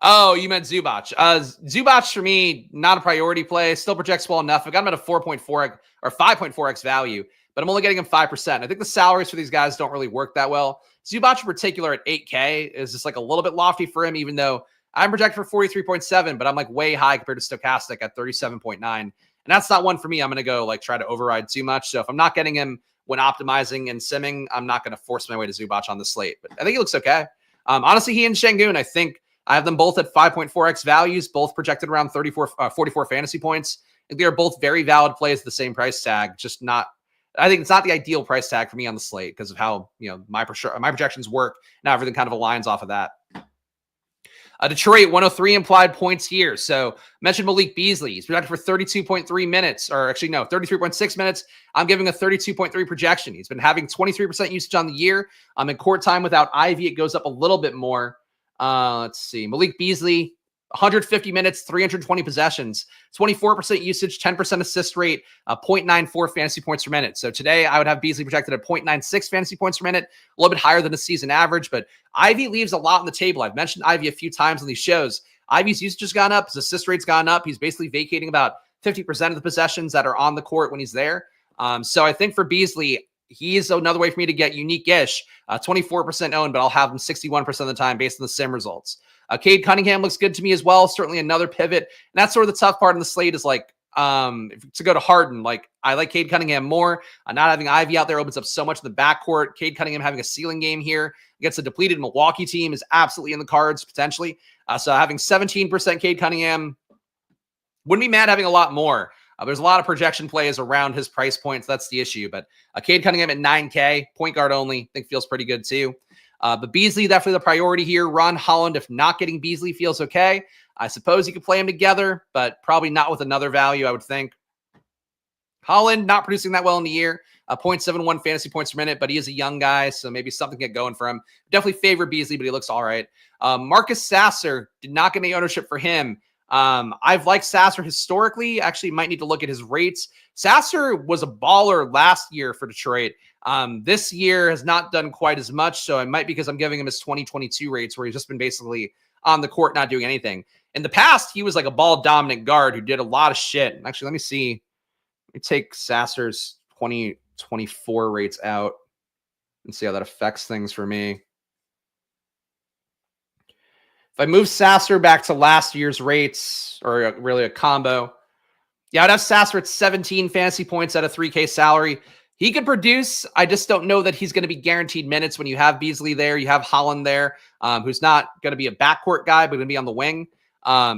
Oh, you meant Zubac. Zubac for me, not a priority play. Still projects well enough. I got him at a 4.4x or 5.4x value, but I'm only getting him 5%. I think the salaries for these guys don't really work that well. Zubac in particular at 8K is just like a little bit lofty for him, even though I'm projected for 43.7, but I'm like way high compared to Stokastic at 37.9. And that's not one for me. I'm going to go like try to override too much. So if I'm not getting him when optimizing and simming, I'm not going to force my way to Zubac on the slate, but I think he looks okay. Honestly, he and Şengün, I think I have them both at 5.4x values, both projected around 44 fantasy points. I think they are both very valid plays at the same price tag, just not, I think it's not the ideal price tag for me on the slate because of how, my projections work. Now everything kind of aligns off of that. Detroit, 103 implied points here. So mentioned Malik Beasley. He's projected for 32.3 minutes, or actually, no, 33.6 minutes. I'm giving a 32.3 projection. He's been having 23% usage on the year. In court time without Ivy, it goes up a little bit more. Let's see. Malik Beasley, 150 minutes, 320 possessions, 24% usage, 10% assist rate, 0.94 fantasy points per minute. So today I would have Beasley projected at 0.96 fantasy points per minute, a little bit higher than the season average, but Ivy leaves a lot on the table. I've mentioned Ivy a few times on these shows. Ivy's usage has gone up. His assist rate's gone up. He's basically vacating about 50% of the possessions that are on the court when he's there. So I think for Beasley, he's another way for me to get unique-ish, 24% owned, but I'll have him 61% of the time based on the sim results. Cade Cunningham looks good to me as well. Certainly another pivot. And that's sort of the tough part in the slate is like, to go to Harden, like I like Cade Cunningham more. Not having Ivy out there opens up so much in the backcourt. Cade Cunningham having a ceiling game here against a depleted Milwaukee team is absolutely in the cards potentially. So having 17% Cade Cunningham, wouldn't be mad having a lot more. There's a lot of projection plays around his price points. That's the issue. But Cade Cunningham at 9K, point guard only, I think feels pretty good too. But Beasley, definitely the priority here. Ron Holland, if not getting Beasley, feels okay. I suppose you could play them together, but probably not with another value, I would think. Holland, not producing that well in the year. 0.71 fantasy points per minute, but he is a young guy, so maybe something get going for him. Definitely favor Beasley, but he looks all right. Marcus Sasser, did not get any ownership for him. I've liked Sasser historically. Actually, might need to look at his rates. Sasser was a baller last year for Detroit. This year has not done quite as much, so it might be because I'm giving him his 2022 rates where he's just been basically on the court not doing anything. In the past, he was like a ball-dominant guard who did a lot of shit. Actually, let me see. Let me take Sasser's 2024 rates out and see how that affects things for me. If I move Sasser back to last year's rates, or really a combo, yeah, I'd have Sasser at 17 fantasy points at a 3K salary. He could produce. I just don't know that he's going to be guaranteed minutes when you have Beasley there. You have Holland there, who's not going to be a backcourt guy, but going to be on the wing.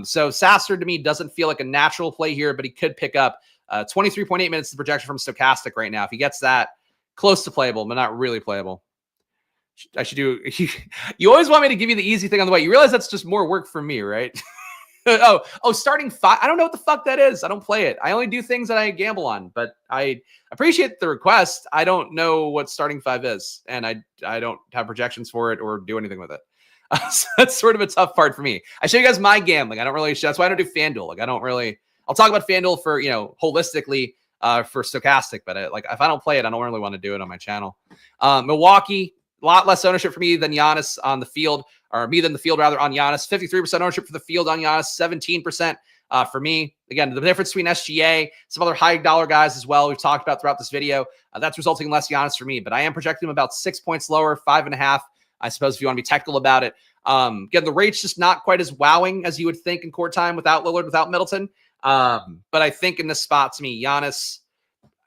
So Sasser to me doesn't feel like a natural play here, but he could pick up 23.8 minutes of projection from Stokastic right now. If he gets that, close to playable, but not really playable. I should do. You always want me to give you the easy thing on the way. You realize that's just more work for me, right? oh, starting five. I don't know what the fuck that is. I don't play it. I only do things that I gamble on, but I appreciate the request. I don't know what starting five is, and I don't have projections for it or do anything with it. So that's sort of a tough part for me. I show you guys my gambling. I don't really. That's why I don't do FanDuel. Like I don't really. I'll talk about FanDuel for holistically for Stokastic, but if I don't play it, I don't really want to do it on my channel. Milwaukee. A lot less ownership for me than Giannis on the field, or me than the field rather on Giannis. 53% ownership for the field on Giannis, 17% for me. Again, the difference between SGA, some other high dollar guys as well, we've talked about throughout this video. That's resulting in less Giannis for me, but I am projecting him about 6 points lower, 5.5, I suppose, if you want to be technical about it. Again, the rate's just not quite as wowing as you would think in court time without Lillard, without Middleton. But I think in this spot, to me, Giannis,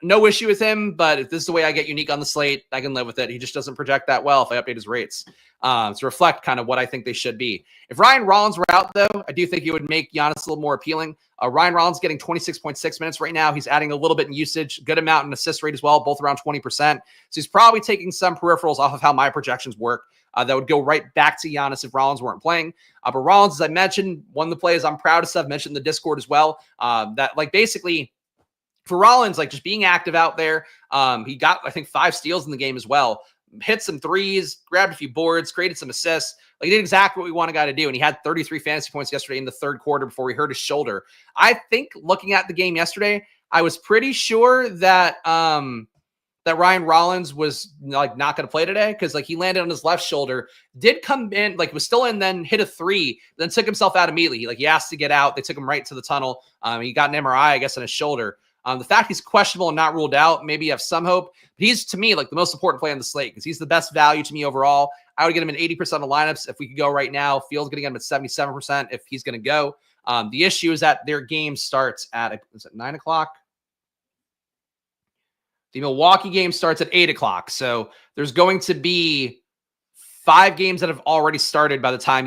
no issue with him, but if this is the way I get unique on the slate, I can live with it. He just doesn't project that well if I update his rates to reflect kind of what I think they should be. If Ryan Rollins were out, though, I do think it would make Giannis a little more appealing. Ryan Rollins getting 26.6 minutes right now. He's adding a little bit in usage, good amount in assist rate as well, both around 20%. So he's probably taking some peripherals off of how my projections work. That would go right back to Giannis if Rollins weren't playing. But Rollins, as I mentioned, one of the plays I'm proudest of, mentioned in the Discord as well, that like basically for Rollins, like just being active out there, he got, I think, 5 steals in the game as well. Hit some threes, grabbed a few boards, created some assists. Like, he did exactly what we want a guy to do. And he had 33 fantasy points yesterday in the third quarter before he hurt his shoulder. I think looking at the game yesterday, I was pretty sure that that Ryan Rollins was like not going to play today because like he landed on his left shoulder, did come in, like was still in, then hit a 3, then took himself out immediately. He asked to get out. They took him right to the tunnel. He got an MRI, I guess, on his shoulder. The fact he's questionable and not ruled out, maybe you have some hope. But he's, to me, like the most important play on the slate because he's the best value to me overall. I would get him in 80% of lineups if we could go right now. Fields going to get him at 77% if he's going to go. The issue is that their game starts at, is it 9 o'clock? The Milwaukee game starts at 8 o'clock. So there's going to be 5 games that have already started by the time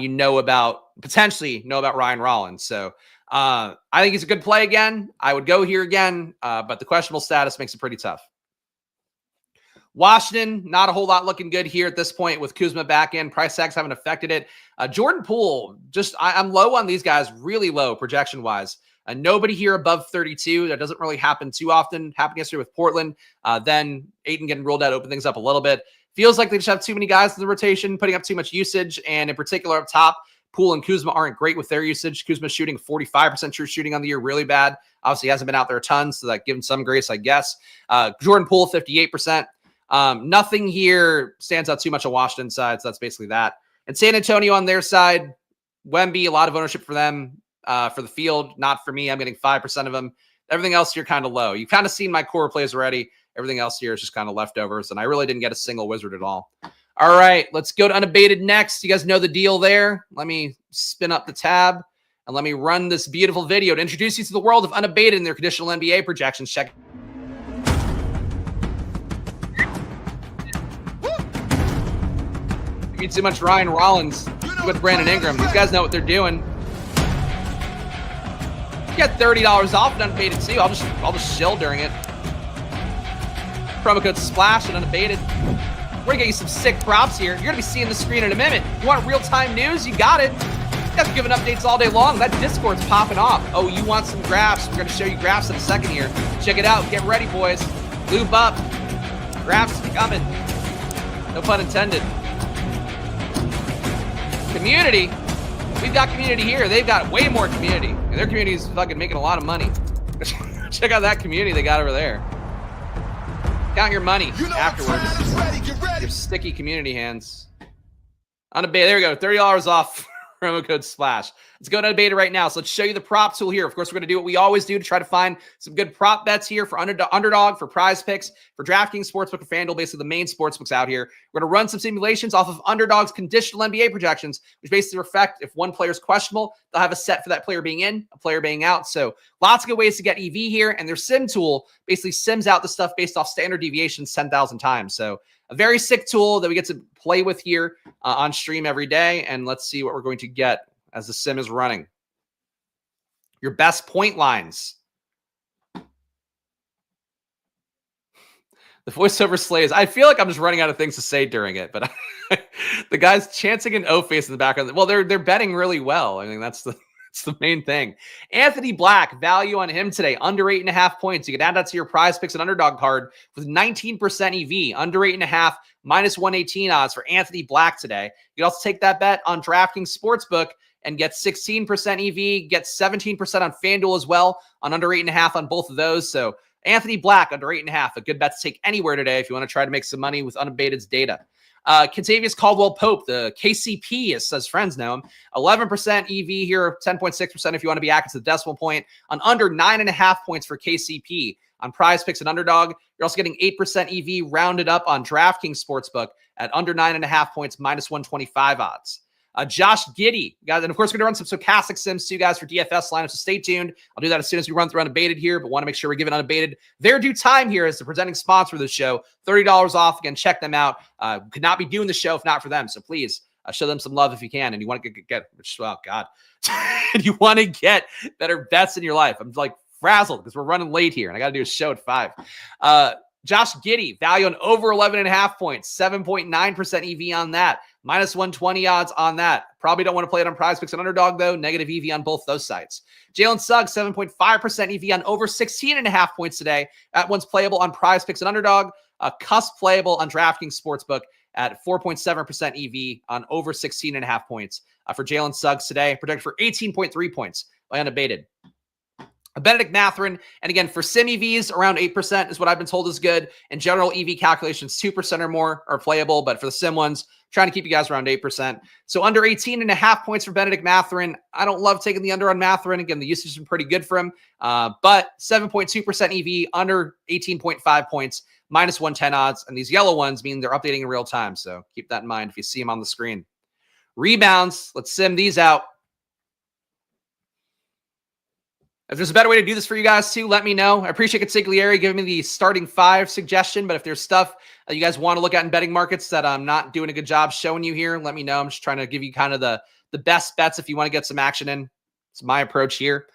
potentially know about Ryan Rollins. So I think he's a good play again. I would go here again, but the questionable status makes it pretty tough. Washington, not a whole lot looking good here at this point with Kuzma back in. Price tags haven't affected it. Jordan Poole, I'm low on these guys, really low projection-wise. Nobody here above 32. That doesn't really happen too often. Happened yesterday with Portland. Then Ayton getting ruled out, open things up a little bit. Feels like they just have too many guys in the rotation, putting up too much usage. And in particular up top, Poole and Kuzma aren't great with their usage. Kuzma shooting 45% true shooting on the year, really bad. Obviously, he hasn't been out there a ton, so that gives him some grace, I guess. Jordan Poole, 58%. Nothing here stands out too much on Washington's side, so that's basically that. And San Antonio on their side, Wemby, a lot of ownership for them. For the field, not for me. I'm getting 5% of them. Everything else here kind of low. You've kind of seen my core plays already. Everything else here is just kind of leftovers, and I really didn't get a single wizard at all. All right, let's go to Unabated next. You guys know the deal there. Let me spin up the tab, and let me run this beautiful video to introduce you to the world of Unabated and their conditional NBA projections. Check. You need too much Ryan Rollins with Brandon Ingram. These guys know what they're doing. Get $30 off at Unabated too. I'll just shill during it. Promo code SPLASH at Unabated. We're gonna get you some sick props here. You're gonna be seeing the screen in a minute. You want real-time news? You got it. You guys are giving updates all day long. That Discord's popping off. Oh, you want some graphs? We're gonna show you graphs in a second here. Check it out. Get ready, boys. Lube up. Graphs coming. No pun intended. Community. We've got community here. They've got way more community. And their community is fucking making a lot of money. Check out that community they got over there. Count your money afterwards. Your sticky community hands. Unabated. There we go. $30 off. Promo code SPLASH. Let's go to Unabated right now. So let's show you the prop tool here. Of course, we're going to do what we always do to try to find some good prop bets here for Underdog, for PrizePicks, for DraftKings Sportsbook, and FanDuel, basically the main sportsbooks out here. We're going to run some simulations off of Underdog's conditional NBA projections, which basically reflect if one player is questionable, they'll have a set for that player being in, a player being out. So lots of good ways to get EV here. And their sim tool basically sims out the stuff based off standard deviations 10,000 times. So a very sick tool that we get to play with here on stream every day. And let's see what we're going to get as the sim is running. Your best point lines. The voiceover slays. I feel like I'm just running out of things to say during it, but the guys chancing an O face in the background. Well, they're betting really well. I mean, that's the main thing. Anthony Black, value on him today, under 8.5 points. You can add that to your PrizePicks and Underdog card with 19% EV, under 8.5, minus 118 odds for Anthony Black today. You can also take that bet on DraftKings Sportsbook and get 16% EV, get 17% on FanDuel as well, on under 8.5 on both of those. So Anthony Black, under 8.5, a good bet to take anywhere today if you want to try to make some money with Unabated's data. Kentavious Caldwell-Pope, the KCP, as his friends know him, 11% EV here, 10.6% if you want to be accurate to the decimal point, on under 9.5 points for KCP on PrizePicks and Underdog. You're also getting 8% EV rounded up on DraftKings Sportsbook at under 9.5 points, minus 125 odds. Josh Giddey, guys, and of course, we're going to run some Stokastic sims to you guys for DFS lineups, so stay tuned. I'll do that as soon as we run through Unabated here, but want to make sure we're giving Unabated their due time here as the presenting sponsor of the show. $30 off. Again, check them out. Could not be doing the show if not for them, so please show them some love if you can, and you want to get oh, God. And you want to get better bets in your life. I'm like frazzled because we're running late here, and I got to do a show at 5. Josh Giddey, value on over 11.5 points, 7.9% EV on that, minus 120 odds on that. Probably don't want to play it on PrizePicks and Underdog, though. Negative EV on both those sites. Jalen Suggs, 7.5% EV on over 16.5 points today. That one's playable on PrizePicks and Underdog. Cusp playable on DraftKings Sportsbook at 4.7% EV on over 16.5 points. For Jalen Suggs today, projected for 18.3 points by Unabated. Benedict Mathurin, and again, for sim EVs, around 8% is what I've been told is good. In general, EV calculations, 2% or more are playable, but for the sim ones, trying to keep you guys around 8%. So under 18.5 points for Benedict Mathurin. I don't love taking the under on Mathurin. Again, the usage has been pretty good for him, but 7.2% EV, under 18.5 points, minus 110 odds. And these yellow ones mean they're updating in real time, so keep that in mind if you see them on the screen. Rebounds, let's sim these out. If there's a better way to do this for you guys too, let me know. I appreciate Consigliere giving me the starting 5 suggestion, but if there's stuff that you guys want to look at in betting markets that I'm not doing a good job showing you here, let me know. I'm just trying to give you kind of the best bets if you want to get some action in. It's my approach here.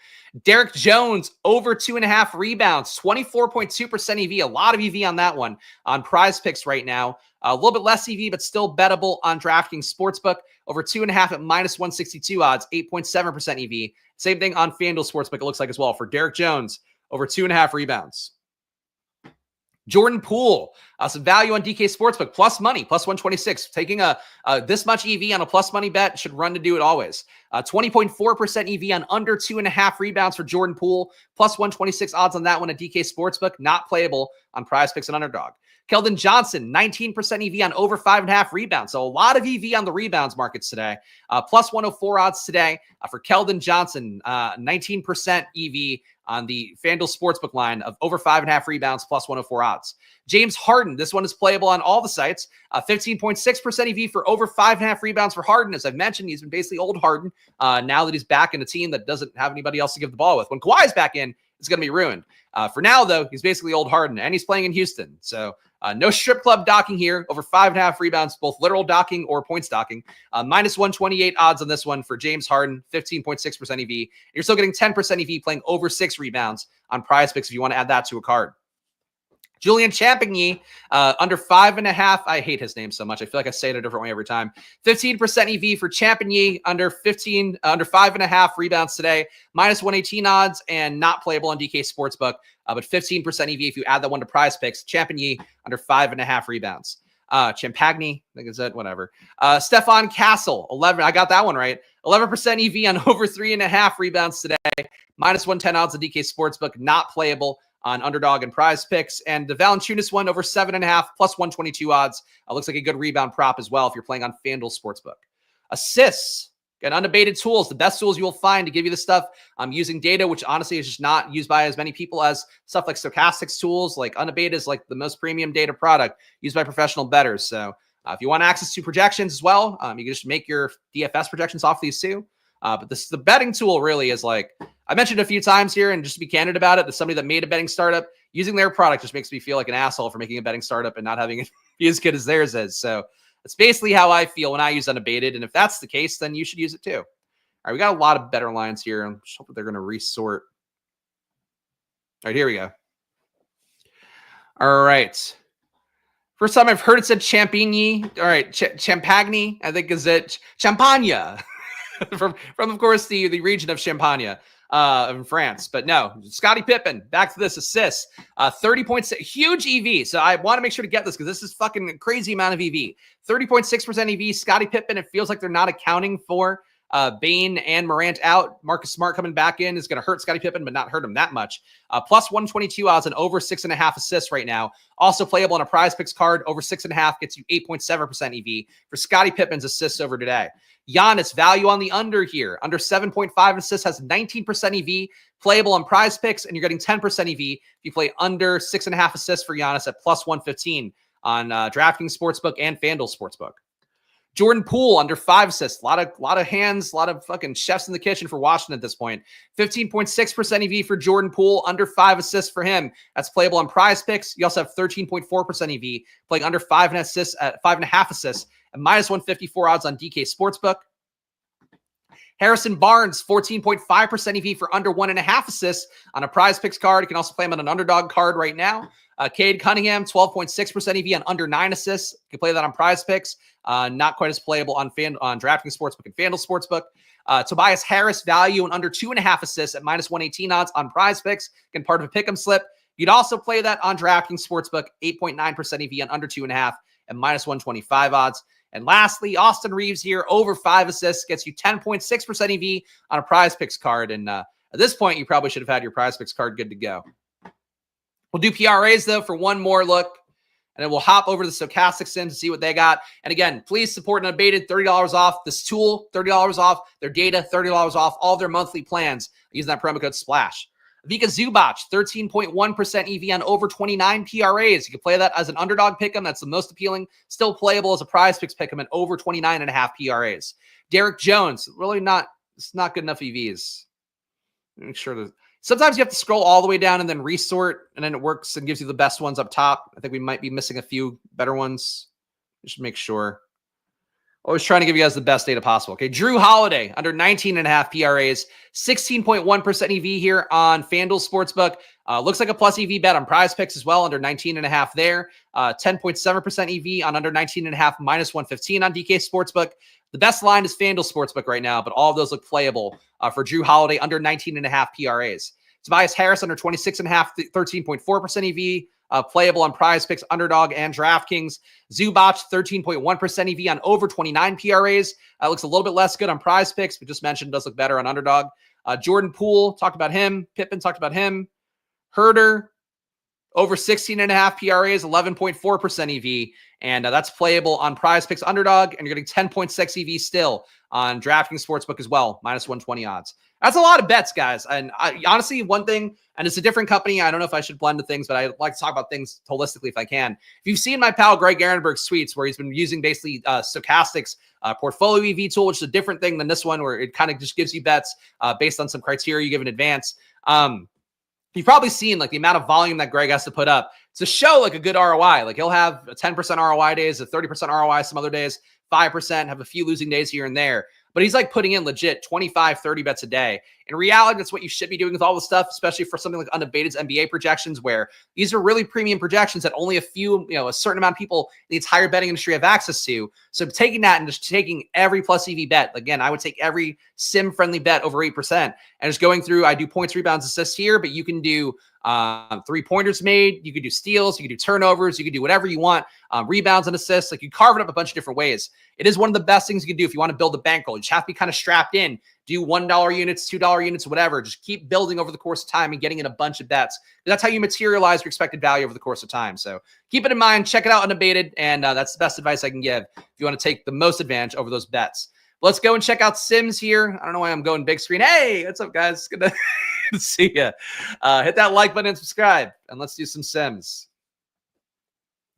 Derek Jones, over 2.5 rebounds, 24.2% EV. A lot of EV on that one on PrizePicks right now. A little bit less EV, but still bettable on DraftKings Sportsbook. Over 2.5 at minus 162 odds, 8.7% EV. Same thing on FanDuel Sportsbook, it looks like as well. For Derek Jones, over 2.5 rebounds. Jordan Poole, some value on DK Sportsbook, plus money, plus 126. Taking this much EV on a plus money bet should run to do it always. 20.4% EV on under 2.5 rebounds for Jordan Poole, plus 126 odds on that one at DK Sportsbook, not playable on PrizePicks and Underdog. Keldon Johnson, 19% EV on over 5.5 rebounds. So a lot of EV on the rebounds markets today. Plus 104 odds today for Keldon Johnson, 19% EV on the FanDuel Sportsbook line of over 5.5 rebounds, plus 104 odds. James Harden, this one is playable on all the sites. 15.6% EV for over 5.5 rebounds for Harden. As I've mentioned, he's been basically old Harden now that he's back in a team that doesn't have anybody else to give the ball with. When Kawhi's back in, it's going to be ruined. For now, though, he's basically old Harden, and he's playing in Houston. So no strip club docking here. Over 5.5 rebounds, both literal docking or points docking. Minus 128 odds on this one for James Harden, 15.6% EV. You're still getting 10% EV playing over 6 rebounds on PrizePicks if you want to add that to a card. Julian Champagny, under 5.5. I hate his name so much. I feel like I say it a different way every time. 15% EV for Champagny, under 5.5 rebounds today. Minus 118 odds and not playable on DK Sportsbook. But 15% EV if you add that one to PrizePicks. Champagny, under 5.5 rebounds. Champagny, I think it's it, whatever. Stefan Castle, 11. I got that one right. 11% EV on over 3.5 rebounds today. Minus 110 odds on DK Sportsbook, not playable on Underdog and PrizePicks. And the Valanciunas one, over 7.5, plus 122 odds. Looks like a good rebound prop as well if you're playing on FanDuel Sportsbook. Assists, again, Unabated tools, the best tools you will find to give you the stuff. I'm using data, which honestly is just not used by as many people as stuff like Stokastic's tools. Like Unabated is like the most premium data product used by professional bettors. So if you want access to projections as well, you can just make your DFS projections off these too. But the betting tool really is like, I mentioned a few times here, and just to be candid about it, as somebody that made a betting startup, using their product just makes me feel like an asshole for making a betting startup and not having it be as good as theirs is. So that's basically how I feel when I use Unabated. And if that's the case, then you should use it too. All right, we got a lot of better lines here. I'm just hoping they're going to resort. All right, here we go. All right. First time I've heard it said Champagny. All right, Champagny, I think is it. Champagne. from of course, the region of Champagne in France. But no, Scottie Pippen, back to this assist. 30 points, huge EV. So I want to make sure to get this because this is fucking a crazy amount of EV. 30.6% EV, Scottie Pippen. It feels like they're not accounting for Bane and Morant out. Marcus Smart coming back in is going to hurt Scottie Pippen, but not hurt him that much. Plus 122 odds and over 6.5 assists right now. Also playable on a PrizePicks card. Over 6.5 gets you 8.7% EV for Scottie Pippen's assists over today. Giannis, value on the under here. Under 7.5 assists has 19% EV. Playable on PrizePicks, and you're getting 10% EV if you play under 6.5 assists for Giannis at plus 115 on DraftKings Sportsbook and FanDuel Sportsbook. Jordan Poole under 5 assists. A lot of hands, a lot of fucking chefs in the kitchen for Washington at this point. 15.6% EV for Jordan Poole, under 5 assists for him. That's playable on PrizePicks. You also have 13.4% EV, playing under 5.5 assists at 5.5 assists and minus 154 odds on DK Sportsbook. Harrison Barnes, 14.5% EV for under 1.5 assists on a PrizePicks card. You can also play him on an Underdog card right now. Cade Cunningham, 12.6% EV on under 9 assists. You can play that on PrizePicks. Not quite as playable on DraftKings Sportsbook and FanDuel Sportsbook. Tobias Harris, value on under 2.5 assists at minus 118 odds on PrizePicks. Again, part of a pick'em slip. You'd also play that on DraftKings Sportsbook, 8.9% EV on under 2.5 and minus 125 odds. And lastly, Austin Reeves here, over 5 assists, gets you 10.6% EV on a PrizePicks card. And at this point, you probably should have had your PrizePicks card good to go. We'll do PRAs, though, for one more look. And then we'll hop over to the Stokastic Sims to see what they got. And again, please support Unabated, $30 off this tool, $30 off their data, $30 off all their monthly plans using that promo code SPLASH. Vika Zubac, 13.1% EV on over 29 PRAs. You can play that as an Underdog pick'em. That's the most appealing. Still playable as a PrizePicks pick'em at over 29.5 PRAs. Derek Jones, really it's not good enough EVs. Make sure that sometimes you have to scroll all the way down and then resort, and then it works and gives you the best ones up top. I think we might be missing a few better ones. Just make sure. Always trying to give you guys the best data possible. Okay, Drew Holiday, under 19.5 PRAs, 16.1% EV here on FanDuel Sportsbook. Looks like a plus EV bet on PrizePicks as well, under 19.5 there. 10.7% EV on under 19.5, minus 115 on DK Sportsbook. The best line is FanDuel Sportsbook right now, but all of those look playable for Drew Holiday, under 19.5 PRAs. Tobias Harris, under 26.5, 13.4% EV. Playable on PrizePicks, Underdog, and DraftKings. Zubac, 13.1% EV on over 29 PRAs. Looks a little bit less good on PrizePicks, but just mentioned does look better on Underdog. Jordan Poole, talked about him. Pippen, talked about him. Herder, over 16.5 PRAs, 11.4% EV. And that's playable on PrizePicks, Underdog, and you're getting 10.6 EV still on DraftKings Sportsbook as well, minus 120 odds. That's a lot of bets, guys. And honestly, one thing, and it's a different company. I don't know if I should blend the things, but I like to talk about things holistically if I can. If you've seen my pal Greg Ehrenberg's tweets where he's been using basically Stokastic's portfolio EV tool, which is a different thing than this one where it kind of just gives you bets based on some criteria you give in advance. You've probably seen like the amount of volume that Greg has to put up to show like a good ROI. Like he'll have a 10% ROI days, a 30% ROI some other days, 5%, have a few losing days here and there. But he's like putting in legit 25, 30 bets a day. In reality, that's what you should be doing with all the stuff, especially for something like Unabated's NBA projections, where these are really premium projections that only a certain amount of people in the entire betting industry have access to. So taking that and just taking every plus EV bet, again, I would take every sim-friendly bet over 8% and just going through, I do points, rebounds, assists here, but you can do 3-pointers made, you could do steals, you could do turnovers, you could do whatever you want, rebounds and assists. Like you carve it up a bunch of different ways. It is one of the best things you can do if you want to build a bankroll. You just have to be kind of strapped in, do $1 units, $2 units, whatever. Just keep building over the course of time and getting in a bunch of bets. That's how you materialize your expected value over the course of time. So keep it in mind, check it out Unabated, and that's the best advice I can give if you want to take the most advantage over those bets. Let's go and check out Sims here. I don't know why I'm going big screen. Hey, what's up, guys? Good to see you. Hit that like button and subscribe, and let's do some Sims.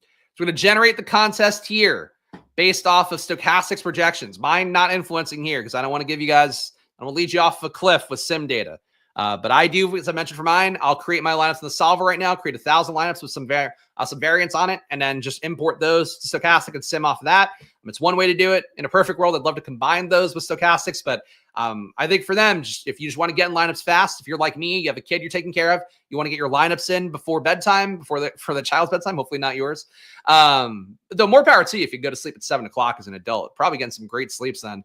So we're going to generate the contest here based off of Stokastic's projections. Mine not influencing here because I don't want to give you guys, I don't want to lead you off a cliff with sim data. But I do, as I mentioned for mine, I'll create my lineups in the solver right now, create 1,000 lineups with some variants on it, and then just import those to Stokastic and sim off of that. It's one way to do it. In a perfect world, I'd love to combine those with Stokastics, but I think for them, if you just want to get in lineups fast, if you're like me, you have a kid you're taking care of, you want to get your lineups in before bedtime, for the child's bedtime, hopefully not yours. Though more power to you if you go to sleep at 7 o'clock as an adult, probably getting some great sleeps then.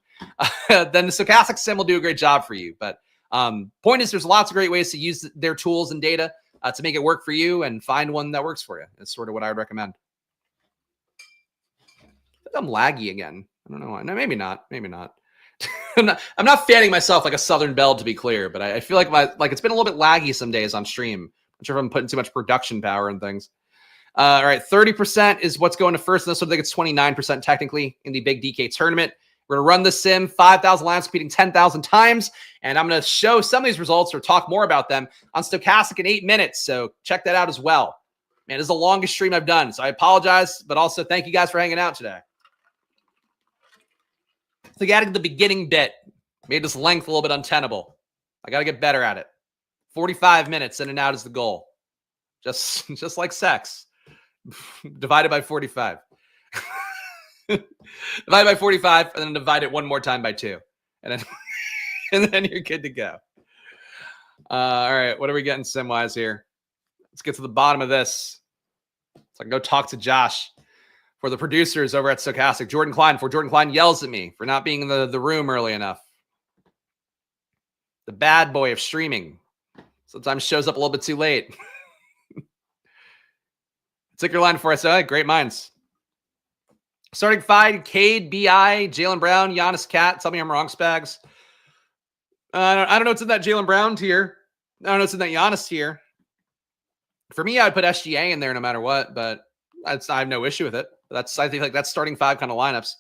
Then the Stokastic sim will do a great job for you. But point is, there's lots of great ways to use their tools and data to make it work for you and find one that works for you. That's sort of what I would recommend. I think I'm laggy again. I don't know why. No, maybe not. Maybe not. I'm not fanning myself like a Southern Belle, to be clear, but I feel like it's been a little bit laggy some days on stream. I'm not sure if I'm putting too much production power and things. All right, 30% is what's going to first. And this one, I think it's 29% technically in the big DK tournament. We're going to run the sim, 5,000 lines, competing 10,000 times. And I'm going to show some of these results or talk more about them on Stokastic in 8 minutes. So check that out as well. Man, this is the longest stream I've done. So I apologize, but also thank you guys for hanging out today. like adding the beginning bit made this length a little bit untenable. I got to get better at it. 45 minutes in and out is the goal. Just like sex. Divided by 45. Divided by 45, and then divide it one more time by 2. And then, and then you're good to go. All right, what are we getting sim-wise here? Let's get to the bottom of this. So I can go talk to Josh for the producers over at Stokastic. Jordan Klein yells at me for not being in the room early enough. The bad boy of streaming sometimes shows up a little bit too late. Ticker line for us. Great minds. Starting 5, Cade, B.I., Jaylen Brown, Giannis, Cat. Tell me I'm wrong, Spags. I don't know what's in that Jaylen Brown tier. I don't know what's in that Giannis tier. For me, I'd put SGA in there no matter what, but I have no issue with it. I think like that's starting 5 kind of lineups.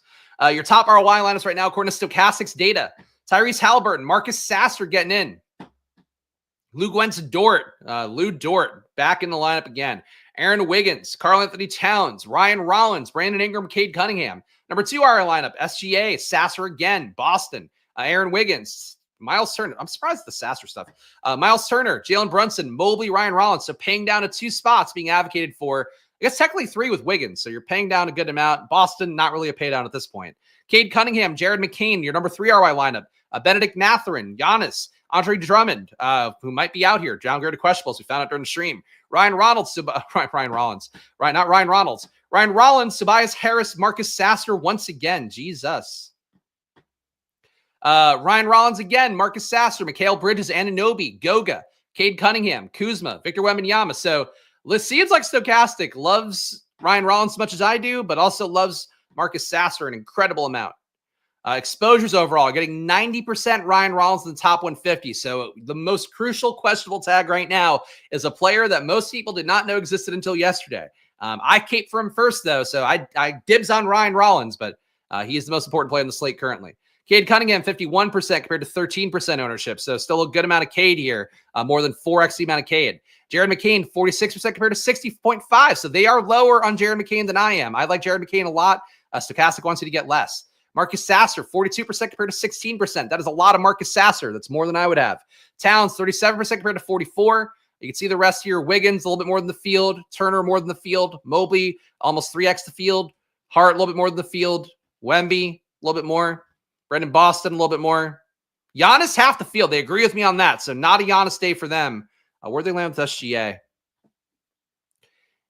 Your top ROI lineups right now, according to Stokastic's data: Tyrese Halliburton, Marcus Sasser getting in. Lou Dort back in the lineup again. Aaron Wiggins, Karl-Anthony Towns, Ryan Rollins, Brandon Ingram, Cade Cunningham. Number 2 ROI lineup: SGA, Sasser again, Boston, Aaron Wiggins, Miles Turner. I'm surprised at the Sasser stuff. Miles Turner, Jalen Brunson, Mobley, Ryan Rollins. So paying down to 2 spots being advocated for. I guess technically 3 with Wiggins. So you're paying down a good amount. Boston, not really a pay down at this point. Cade Cunningham, Jared McCain, your number 3 ROI lineup. Benedict Mathurin, Giannis, Andre Drummond, who might be out here. Downgrade to questionables. We found out during the stream. Ryan Rollins, Tobias Harris, Marcus Sasser once again. Jesus. Ryan Rollins again, Marcus Sasser, Mikal Bridges, Anunoby, Goga, Cade Cunningham, Kuzma, Victor Wembanyama. So it seems like Stokastic loves Ryan Rollins as much as I do, but also loves Marcus Sasser an incredible amount. Exposures overall, getting 90% Ryan Rollins in the top 150. So the most crucial questionable tag right now is a player that most people did not know existed until yesterday. I caped for him first, though, so I dibs on Ryan Rollins, but he is the most important player on the slate currently. Cade Cunningham, 51% compared to 13% ownership. So still a good amount of Cade here, more than 4x the amount of Cade. Jared McCain, 46% compared to 60.5. So they are lower on Jared McCain than I am. I like Jared McCain a lot. Stokastic wants you to get less. Marcus Sasser, 42% compared to 16%. That is a lot of Marcus Sasser. That's more than I would have. Towns, 37% compared to 44. You can see the rest here. Wiggins, a little bit more than the field. Turner, more than the field. Mobley, almost 3x the field. Hart, a little bit more than the field. Wemby, a little bit more. Brendan Boston, a little bit more. Giannis, half the field. They agree with me on that. So not a Giannis day for them. Where'd they land with SGA?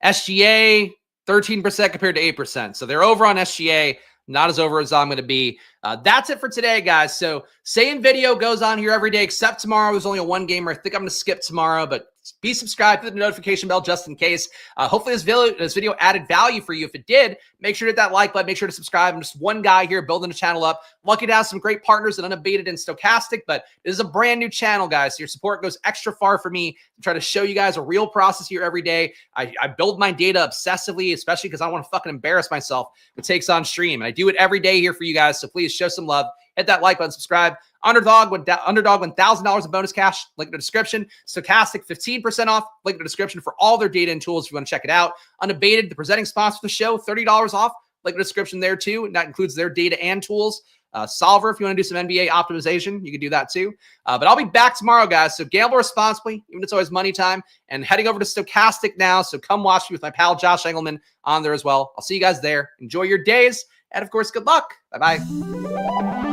SGA, 13% compared to 8%. So they're over on SGA. Not as over as I'm going to be. That's it for today, guys. So Saiyan video goes on here every day except tomorrow. There's only a 1 gamer. I think I'm going to skip tomorrow, but be subscribed to the notification bell just in case. Hopefully this video added value for you. If it did, make sure to hit that like button. Make sure to subscribe. I'm just one guy here building the channel up. Lucky to have some great partners at Unabated and Stokastic, but this is a brand new channel, guys. So your support goes extra far for me to try to show you guys a real process here every day. I build my data obsessively, especially because I want to fucking embarrass myself with takes on stream. And I do it every day here for you guys. So please show some love. Hit that like button, subscribe. Underdog $1,000 in bonus cash. Link in the description. Stokastic 15% off. Link in the description for all their data and tools if you want to check it out. Unabated, the presenting sponsor of the show, $30 off. Link in the description there too. And that includes their data and tools. Solver, if you want to do some NBA optimization, you can do that too. But I'll be back tomorrow, guys. So gamble responsibly, even if it's always money time. And heading over to Stokastic now. So come watch me with my pal Josh Engelman on there as well. I'll see you guys there. Enjoy your days. And of course, good luck. Bye-bye.